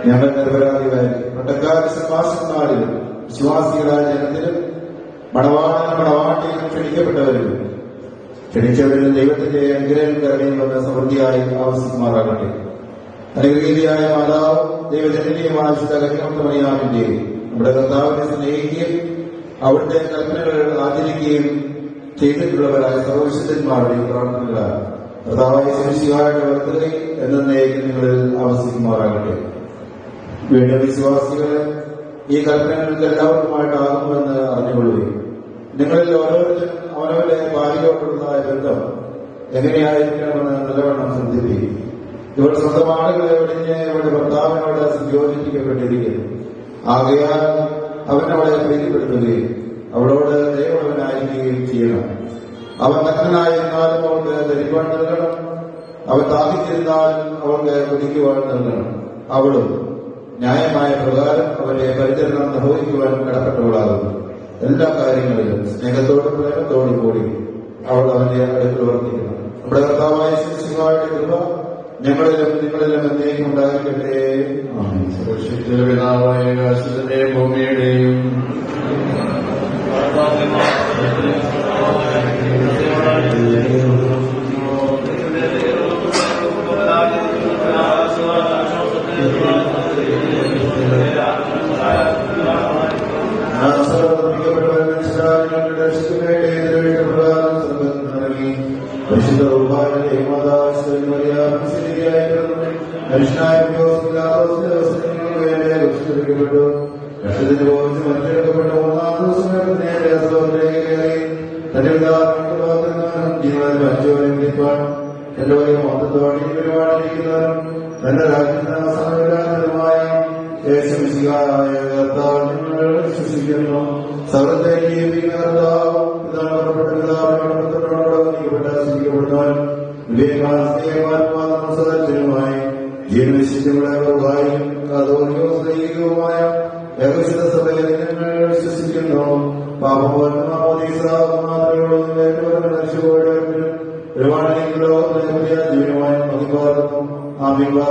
ഞങ്ങൾ നിരപരാധികളായിരിക്കും. പട്ടക്കാരി സംഭാഷണങ്ങളിലും വിശ്വാസികളായ ജനത്തിലും മണവാളനും മണവാട്ടിയിലും ക്ഷണിക്കപ്പെട്ടവരിലും ക്ഷണിച്ചവരിലും ദൈവത്തിന്റെ അനുഗ്രഹം കരുണയുമെന്ന് സമൃദ്ധിയായി ആവശ്യമാറാകട്ടെ. അനുഗ്രഹീതിയായ മാതാവ് ദൈവജനനീയമായ വിശുദ്ധ കന്യാമറിയാമിന്റെയും നമ്മുടെ കർത്താവിനെ സ്നേഹിക്കുകയും അവിടുത്തെ കൽപ്പനകൾ ആചരിക്കുകയും ചെയ്തിട്ടുള്ളവരായ സർവവിശുദ്ധന്മാരുടെയും പ്രാർത്ഥനകളാണ് കർത്താവായ യേശുമിശിഹായുടെ വർദ്ധനയിൽ എന്നേക്കും നിങ്ങളിൽ ആവശ്യമാറാകട്ടെ. വീണ്ടും വിശ്വാസികളെ ഈ കൽപ്പനകൾക്ക് എല്ലാവർക്കുമായിട്ടാകുന്നുവെന്ന് അറിഞ്ഞുകൊള്ളുകയും നിങ്ങളിൽ ഓരോരുത്തരും അവനവന്റെ ഭാര്യയോടുള്ളതായ ബന്ധം എങ്ങനെയായിരിക്കണമെന്ന് നല്ലവണ്ണം ശ്രദ്ധിപ്പിക്കും. ഇവർ സ്വന്തം ആളുകളെ ഒഴിഞ്ഞ് ഇവരുടെ ഭർത്താവിനോട് സംയോജിപ്പിക്കപ്പെട്ടിരിക്കുന്നു. ആകയാൽ അവനവളെ പ്രീതിപ്പെടുത്തുകയും അവളോട് ദയവുള്ളവനായിരിക്കുകയും ചെയ്യണം. അവൻ നഗ്നനായിരുന്നാലും അവൾക്ക് ധരിക്കുവാൻ നൽകണം. അവൻ ദാഹിച്ചിരുന്നാലും അവൾക്ക് കുടിക്കുവാൻ നൽകണം. അവളും ന്യായമായ പ്രകാരം അവന്റെ പരിചരണം നിർവഹിക്കുവാൻ കടപ്പെട്ടവളാകുന്നു. എല്ലാ കാര്യങ്ങളിലും സ്നേഹത്തോടും പ്രേമത്തോടും കൂടി അവൾ അവന്റെ അടുക്കൽ വർത്തിക്കണം. നമ്മുടെ കർത്താവായ യേശുമിശിഹായുടെ കൃപ ഞങ്ങളിലും നിങ്ങളിലും എന്നേക്കും ഉണ്ടായിരിക്കട്ടെ. പിതാവായ ആകാശത്തിന്റെയും ഭൂമിയുടെയും കഷ്ടത്തിന് പോയിച്ച് മറ്റെടുക്കപ്പെട്ട മൂന്നാം ദിവസം നേരെ ജീവൻ മറ്റോരെ വിളിപ്പാൻ എല്ലാവരെയും മൊത്തത്തോടെ പരിപാടിയിരിക്കുന്നവരും തന്റെ രാജ്യമായ യേശുമിശിഹായ കർത്താവ് ഞങ്ങൾ വിശ്വസിക്കുന്നു. സർവത്തെ ജീവിക്കുന്ന കർത്താവ് പ്രധാനപ്പെട്ട പിതാവിനോടൊപ്പപ്പെട്ടവരും വിവേകാസ്തേയമാത്മാ സദാചാരമായി ജീവനിശ്ചിതമായ കാതോലികവുമായ ഏകവിശുദ്ധ സഭയെ ഞങ്ങൾ വിശ്വസിക്കുന്നു. ജീവനുമായി അഭിവാദം നിങ്ങൾ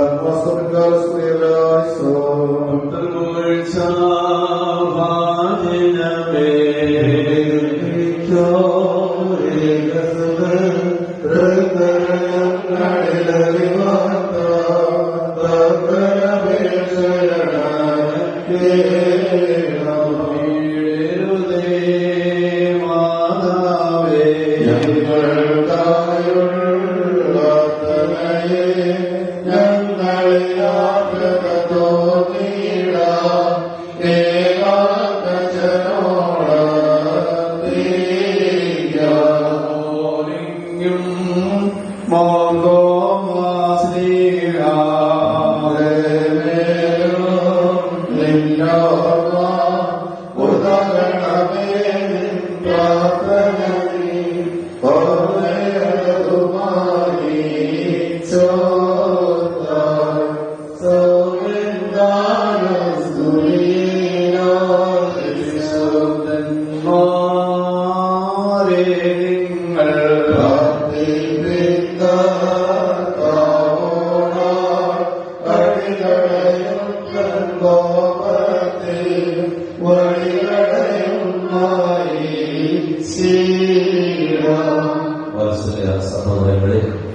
അനുഗ്രഹിക്കട്ടെ.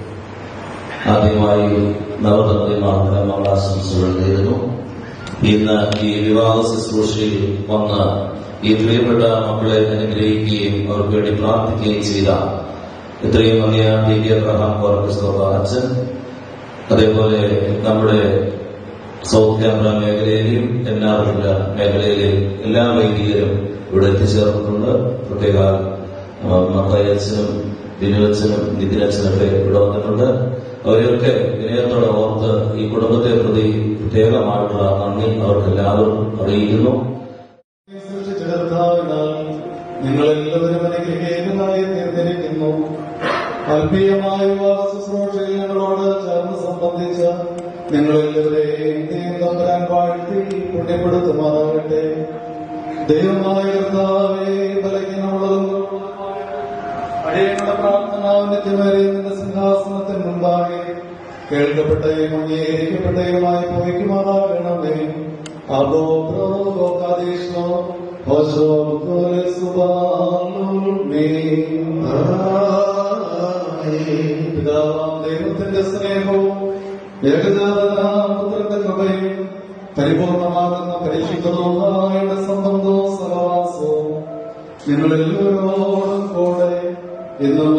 ആദ്യമായി നവദമ്പതിമാർക്ക് മംഗളാശംസകൾ നേരുന്നു. ഇന്ന് ഈ വിവാഹ ശുശ്രൂഷയിൽ വന്ന് ഈ പ്രിയപ്പെട്ട മക്കളെ അനുഗ്രഹിക്കുകയും അവർക്ക് വേണ്ടി പ്രാർത്ഥിക്കുകയും ചെയ്ത ഇത്രയും വലിയ ടി അബ്രഹാം കോർക്കസ്തോഫ അച്ഛൻ, അതേപോലെ നമ്മുടെ സൗത്ത് ക്യാമറ മേഖലയിലെയും എന്നാറില്ല മേഖലയിലെയും എല്ലാ വൈദികരും ഇവിടെ എത്തിച്ചേർന്നിട്ടുണ്ട്. പ്രത്യേക മത്തയച്ചനും ബിനുവച്ചനും നിതിനച്ഛനൊക്കെ ഇവിടെ വന്നിട്ടുണ്ട്. അവരെയൊക്കെ വിനയത്തോടെ ഓർത്ത് ഈ കുടുംബത്തെ പ്രതി പ്രത്യേകമായിട്ടുള്ള നന്ദി അവർക്ക് എല്ലാവരും അറിയിക്കുന്നു. നിങ്ങളെല്ലാവരും അനുഗ്രഹീതനായി തീർന്നിരിക്കുന്നു. ആത്മീയമായ വിവാഹ ശുശ്രൂഷയിൽ ഞങ്ങളോട് ചേർന്ന് സംബന്ധിച്ച നിങ്ങളെല്ലാവരെയും ദൈവം തമ്പുരാൻ വാഴ്ത്തി പുണ്യപ്പെടുത്തുമാറാകട്ടെ. ദൈവമായ കർത്താവേ, ബലഹീനമുള്ളതും അടിയങ്ങളുടെ പ്രാർത്ഥന നിത്യമേറിയ നിന്റെ സിംഹാസനത്തിന് മുമ്പാകെ കേൾക്കപ്പെട്ടയും അംഗീകരിക്കപ്പെട്ടയുമായി പോയിക്കുമാറാകണമേ. പിതാവാം ദൈവത്തിന്റെ സ്നേഹവും ഏകജാതനാമത്തിന്റെ കൃപയും പരിപൂർണമാകുന്ന പരിശുദ്ധമായ സംബന്ധവും സഹവാസവും നിങ്ങളെല്ലാവരോടും കൂടെ എന്നും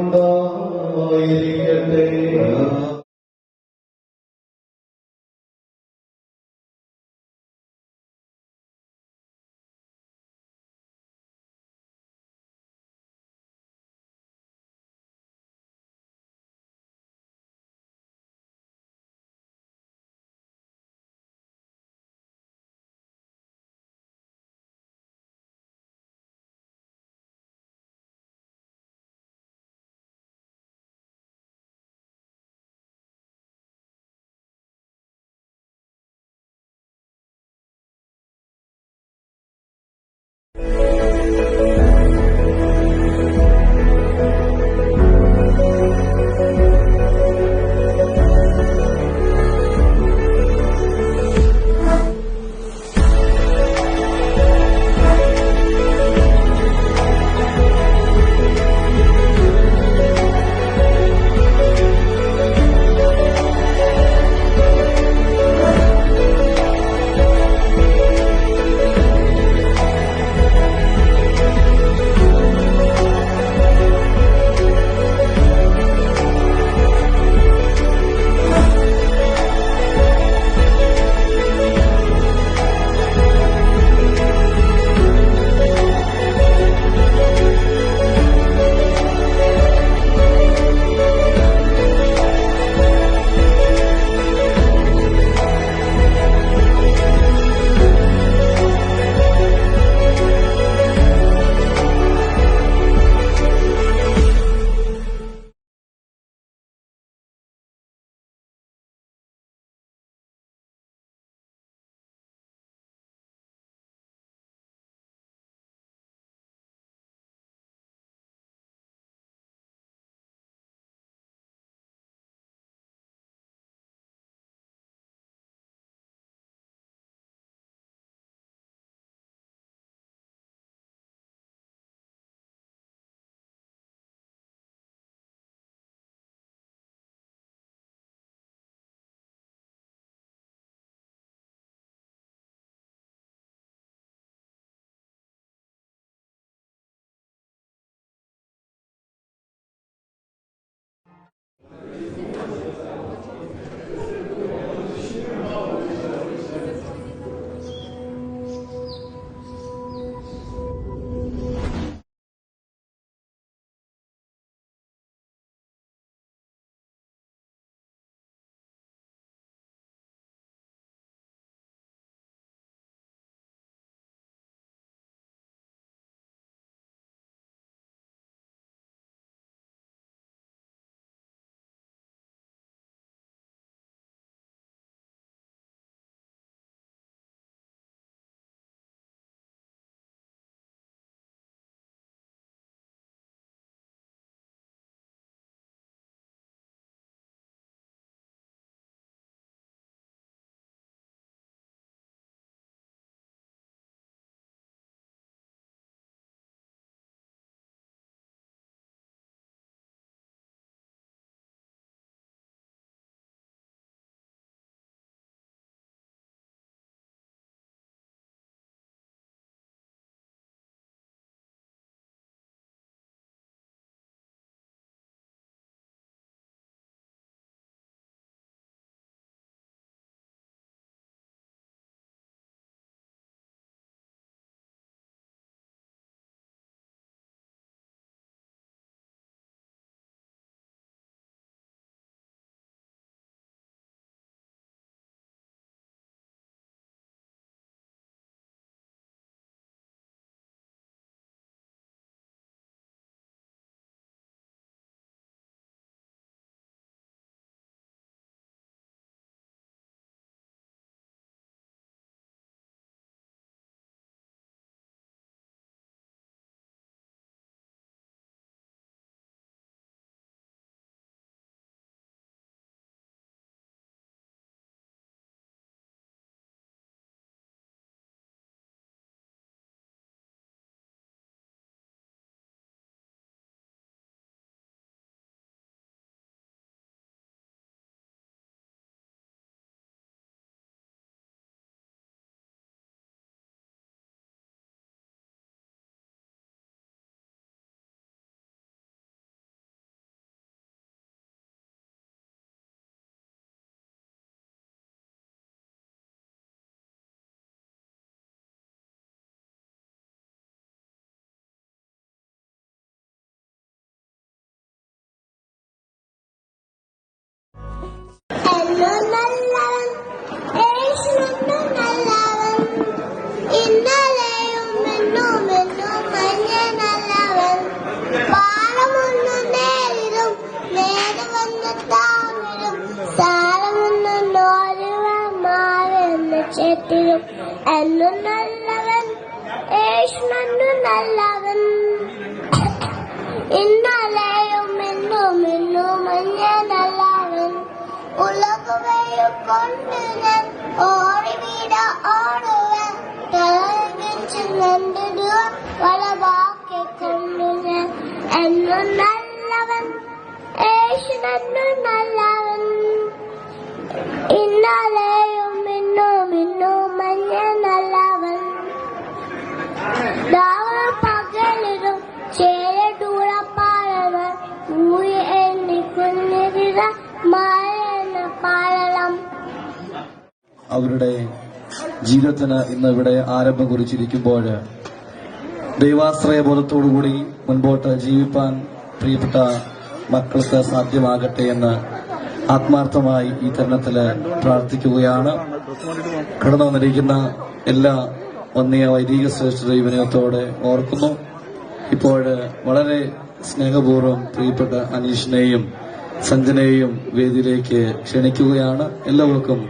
ഉണ്ടായിരിക്കട്ടെ. നല്ലവൻ യേശുവെന്നു നല്ലവൻ ഇന്നലെയും എന്നും മഞ്ഞ നല്ലവൻ പാലമൊന്നു നേരിടും നേരെ വന്നെത്താവിടും സാരമൊന്നു നോരുവൻ മാവെന്ന് ചേത്തിരും എന്നും നല്ലവൻ യേശുവെന്നു നല്ലവൻ ഇന്നലെയും എന്നും മഞ്ഞ നല്ലവൻ ഉലകുവയും കൊണ്ട് ഞാൻ ഓടി വീട ഓടുവൻ തലകിച്ച് നണ്ടിടുക വളവാക്കി കൊണ്ടു ഞാൻ എന്നും നല്ലവൻ യേശുവെന്നു നല്ലവൻ ഇന്നലെയും എന്നും മഞ്ഞ നല്ലവൻ പകലിടും ചേരടൂളപ്പാളവൻ ഊരി എണ്ണിക്കൊന്നിരിത മഴ പാളളം. അവരുടെ ജീവിതത്തിന് ഇന്ന് ഇവിടെ ആരംഭം കുറിച്ചിരിക്കുമ്പോൾ ദൈവാശ്രയ ബോധത്തോടുകൂടി മുൻപോട്ട് ജീവിപ്പാൻ പ്രിയപ്പെട്ട മക്കൾക്ക് സാധ്യമാകട്ടെ എന്ന് ആത്മാർത്ഥമായി ഈ തരുണത്തില് പ്രാർത്ഥിക്കുകയാണ്. കടന്നു വന്നിരിക്കുന്ന എല്ലാ വന്നിയ വൈദിക ശ്രേഷ്ഠ വിനയത്തോടെ ഓർക്കുന്നു. ഇപ്പോൾ വളരെ സ്നേഹപൂർവ്വം പ്രിയപ്പെട്ട അനീഷിനെയും സഞ്ജനയെയും വേദിയിലേക്ക് ക്ഷണിക്കുകയാണ്. എല്ലാവർക്കും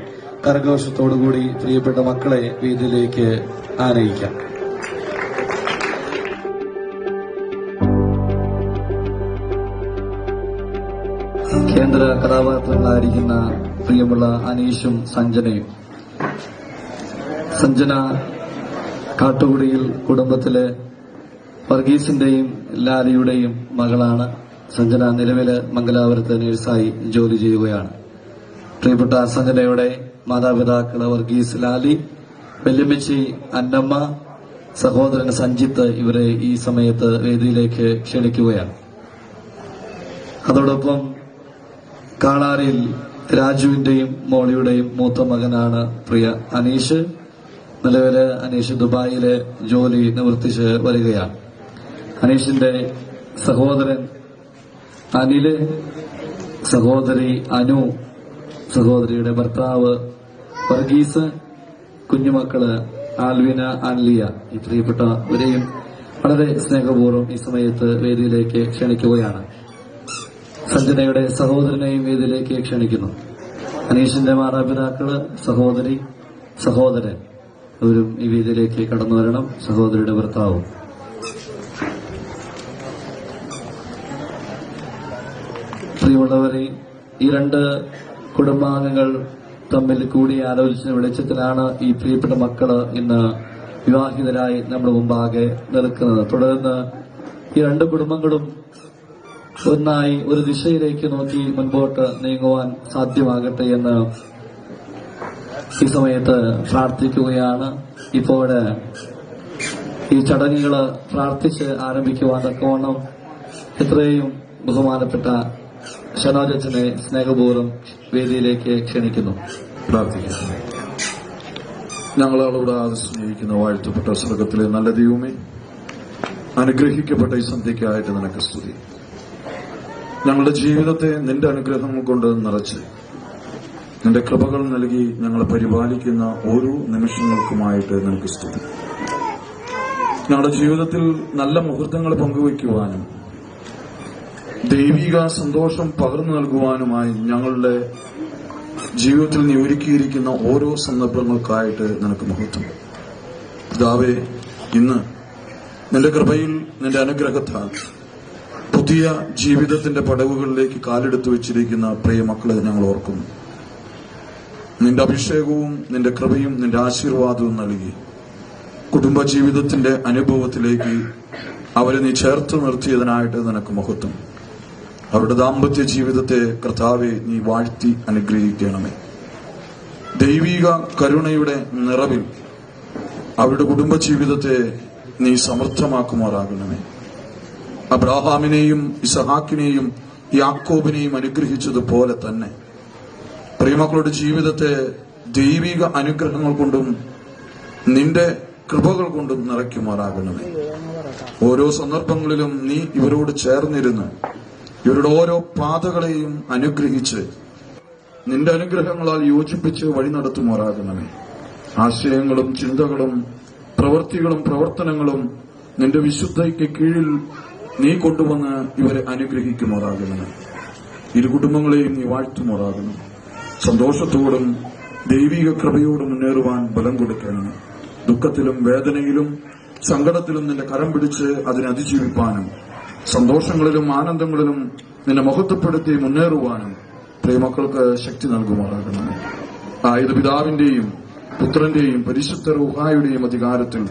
കരഘോഷത്തോടുകൂടി പ്രിയപ്പെട്ട മക്കളെ വേദിയിലേക്ക് ആനയിക്കാം. കേന്ദ്ര കഥാപാത്രങ്ങളായിരിക്കുന്ന പ്രിയമുള്ള അനീഷും സഞ്ജനയും. സഞ്ജന കാട്ടുകുടിയിൽ കുടുംബത്തിലെ വർഗീസിന്റെയും ലാലിയുടെയും മകളാണ്. സഞ്ജന നിലവില് മംഗലാപുരത്ത് നഴ്സായി ജോലി ചെയ്യുകയാണ്. പ്രിയപ്പെട്ട സഞ്ജനയുടെ മാതാപിതാക്കള് വർഗീസ്, ലാലി, വെല്ലുമിച്ചി അന്നമ്മ, സഹോദരൻ സഞ്ജിത്ത് ഇവരെ ഈ സമയത്ത് വേദിയിലേക്ക് ക്ഷണിക്കുകയാണ്. അതോടൊപ്പം കാണാരിൽ രാജുവിന്റെയും മോളിയുടെയും മൂത്ത മകനാണ് പ്രിയ അനീഷ്. നിലവില് അനീഷ് ദുബായില് ജോലി നിവർത്തിച്ച് വരികയാണ്. അനീഷിന്റെ സഹോദരൻ അനില്, സഹോദരി അനു, സഹോദരിയുടെ ഭർത്താവ് വർഗീസ്, കുഞ്ഞുമക്കള് ആൽവിന, ആൻലിയ. ഈ പ്രിയപ്പെട്ടവരെയും വളരെ സ്നേഹപൂർവ്വം ഈ സമയത്ത് വേദിയിലേക്ക് ക്ഷണിക്കുകയാണ്. സഞ്ജനയുടെ സഹോദരനെയും വേദിയിലേക്ക് ക്ഷണിക്കുന്നു. അനീഷിന്റെ മാതാപിതാക്കള്, സഹോദരി, സഹോദരൻ അവരും ഈ വേദിയിലേക്ക് കടന്നു വരണം. സഹോദരിയുടെ ഭർത്താവും. പ്രിയമുള്ളവരെ, ഈ രണ്ട് കുടുംബാംഗങ്ങൾ തമ്മിൽ കൂടി ആലോചിച്ച വെളിച്ചത്തിലാണ് ഈ പ്രിയപ്പെട്ട മക്കള് ഇന്ന് വിവാഹിതരായി നമ്മുടെ മുമ്പാകെ നിൽക്കുന്നത്. തുടർന്ന് ഈ രണ്ട് കുടുംബങ്ങളും ഒന്നായി ഒരു ദിശയിലേക്ക് നോക്കി മുൻപോട്ട് നീങ്ങുവാൻ സാധ്യമാകട്ടെ എന്ന് ഈ സമയത്ത് പ്രാർത്ഥിക്കുകയാണ്. ഇപ്പോൾ ഈ ചടങ്ങുകൾ പ്രാർത്ഥിച്ച് ആരംഭിക്കുവാൻ തക്കവണ്ണം എത്രയും ബഹുമാനപ്പെട്ട ഷനോജനെ സ്നേഹപൂർവ്വം വേദിയിലേക്ക് ക്ഷണിക്കുന്നു. പ്രാർത്ഥിക്കാം. ഞങ്ങളോട് സ്നേഹിക്കുന്ന വാഴ്ത്തപ്പെട്ട സ്വർഗത്തിലെ നല്ല ദൈവമേ, അനുഗ്രഹിക്കപ്പെട്ട ഈ സന്ധ്യയ്ക്കായിട്ട് നിനക്ക് സ്തുതി. ഞങ്ങളുടെ ജീവിതത്തെ നിന്റെ അനുഗ്രഹങ്ങൾ കൊണ്ട് നിറച്ച് നിന്റെ കൃപകൾ നൽകി ഞങ്ങളെ പരിപാലിക്കുന്ന ഓരോ നിമിഷങ്ങൾക്കുമായിട്ട് നിനക്ക് സ്തുതി. ഞങ്ങളുടെ ജീവിതത്തിൽ നല്ല മുഹൂർത്തങ്ങൾ പങ്കുവയ്ക്കുവാനും ദൈവിക സന്തോഷം പകർന്നു നൽകുവാനുമായി ഞങ്ങളുടെ ജീവിതത്തിൽ നീ ഒരുക്കിയിരിക്കുന്ന ഓരോ സന്ദർഭങ്ങൾക്കായിട്ട് നിനക്ക് മഹത്വം. പിതാവേ, ഇന്ന് നിന്റെ കൃപയിൽ നിന്റെ അനുഗ്രഹത്താൽ പുതിയ ജീവിതത്തിന്റെ പടവുകളിലേക്ക് കാലെടുത്തു വെച്ചിരിക്കുന്ന പ്രിയ മക്കളെ ഞങ്ങൾ ഓർക്കുന്നു. നിന്റെ അഭിഷേകവും നിന്റെ കൃപയും നിന്റെ ആശീർവാദവും നൽകി കുടുംബജീവിതത്തിന്റെ അനുഭവത്തിലേക്ക് അവരെ നീ ചേർത്ത് നിർത്തിയതിനായിട്ട് നിനക്ക് മഹത്വം. അവരുടെ ദാമ്പത്യ ജീവിതത്തെ കർത്താവെ നീ വാഴ്ത്തി അനുഗ്രഹിക്കണമേ. ദൈവിക കരുണയുടെ നിറവിൽ അവരുടെ കുടുംബജീവിതത്തെ നീ സമർത്ഥമാക്കുമാറാകണമേ. അബ്രാഹാമിനെയും ഇസഹാക്കിനെയും യാക്കോബിനെയും അനുഗ്രഹിച്ചതുപോലെ തന്നെ പ്രിയമക്കളുടെ ജീവിതത്തെ ദൈവിക അനുഗ്രഹങ്ങൾ കൊണ്ടും നിന്റെ കൃപകൾ കൊണ്ടും നിറയ്ക്കുമാറാകണമേ. ഓരോ സന്ദർഭങ്ങളിലും നീ ഇവരോട് ചേർന്നിരുന്ന് ഇവരുടെ ഓരോ പാതകളെയും അനുഗ്രഹിച്ച് നിന്റെ അനുഗ്രഹങ്ങളാൽ യോജിപ്പിച്ച് വഴി നടത്തുമാറാകണമേ. ആശയങ്ങളും ചിന്തകളും പ്രവൃത്തികളും പ്രവർത്തനങ്ങളും നിന്റെ വിശുദ്ധയ്ക്ക് കീഴിൽ നീ കൊണ്ടുവന്ന് ഇവരെ അനുഗ്രഹിക്കുമാറാകണമേ. ഇരു കുടുംബങ്ങളെയും നീ വാഴ്ത്തുമാറാകണം. സന്തോഷത്തോടും ദൈവിക കൃപയോടും മുന്നേറുവാൻ ബലം കൊടുക്കണമേ. ദുഃഖത്തിലും വേദനയിലും സങ്കടത്തിലും നിന്റെ കരം പിടിച്ച് അതിനെ അതിജീവിപ്പാനും സന്തോഷങ്ങളിലും ആനന്ദങ്ങളിലും നിന്നെ മഹത്വപ്പെടുത്തി മുന്നേറുവാനും പ്രിയമക്കൾക്ക് ശക്തി നൽകുമാറാകണമേ. ആയത് പിതാവിന്റെയും പുത്രന്റെയും പരിശുദ്ധ റൂഹായുടെയും അധികാരത്തിൽ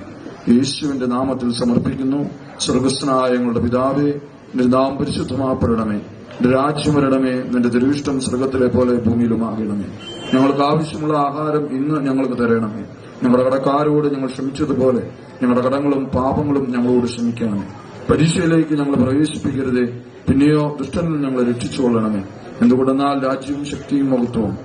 യേശുവിന്റെ നാമത്തിൽ സമർപ്പിക്കുന്നു. സ്വർഗസ്ഥനായ ഞങ്ങളുടെ പിതാവേ, നിന്റെ നാമം പരിശുദ്ധമാപ്പെടണമേ. നിന്റെ രാജ്യം വരണമേ. നിന്റെ തിരുവിഷ്ടം സ്വർഗത്തിലെ പോലെ ഭൂമിയിലുമാകണമേ. ഞങ്ങൾക്ക് ആവശ്യമുള്ള ആഹാരം ഇന്ന് ഞങ്ങൾക്ക് തരണമേ. ഞങ്ങളുടെ കടക്കാരോട് ഞങ്ങൾ ക്ഷമിച്ചതുപോലെ ഞങ്ങളുടെ കടങ്ങളും പാപങ്ങളും ഞങ്ങളോട് ക്ഷമിക്കണമേ. പരീക്ഷയിലേക്ക് ഞങ്ങൾ പ്രവേശിപ്പിക്കരുതേ, പിന്നെയോ ദുഷ്ടനിൽ ഞങ്ങളെ രക്ഷിച്ചുകൊള്ളണമേ. എന്തുകൊണ്ടെന്നാൽ രാജ്യവും ശക്തിയും മഹത്വവും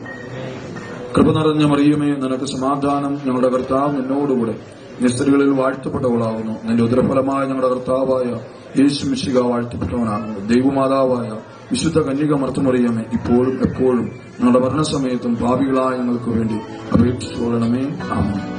കൃപ നിറഞ്ഞ മറിയമേ, നിനക്ക് സമാധാനം. ഞങ്ങളുടെ കർത്താവ് നിന്നോടുകൂടെ നീ സ്ത്രീകളിൽ വാഴ്ത്തപ്പെട്ടവളാകുന്നു. നിന്റെ ഉദരഫലമായ ഞങ്ങളുടെ കർത്താവായ യേശു മിശിഹ വാഴ്ത്തപ്പെട്ടവനാകുന്നു. ദൈവമാതാവായ വിശുദ്ധ കന്യക മർത്തമറിയമേ, ഇപ്പോഴും എപ്പോഴും ഞങ്ങളുടെ മരണസമയത്തും പാപികളായ ഞങ്ങൾക്ക് വേണ്ടി അപേക്ഷിച്ചുകൊള്ളണമേ. ആമേൻ.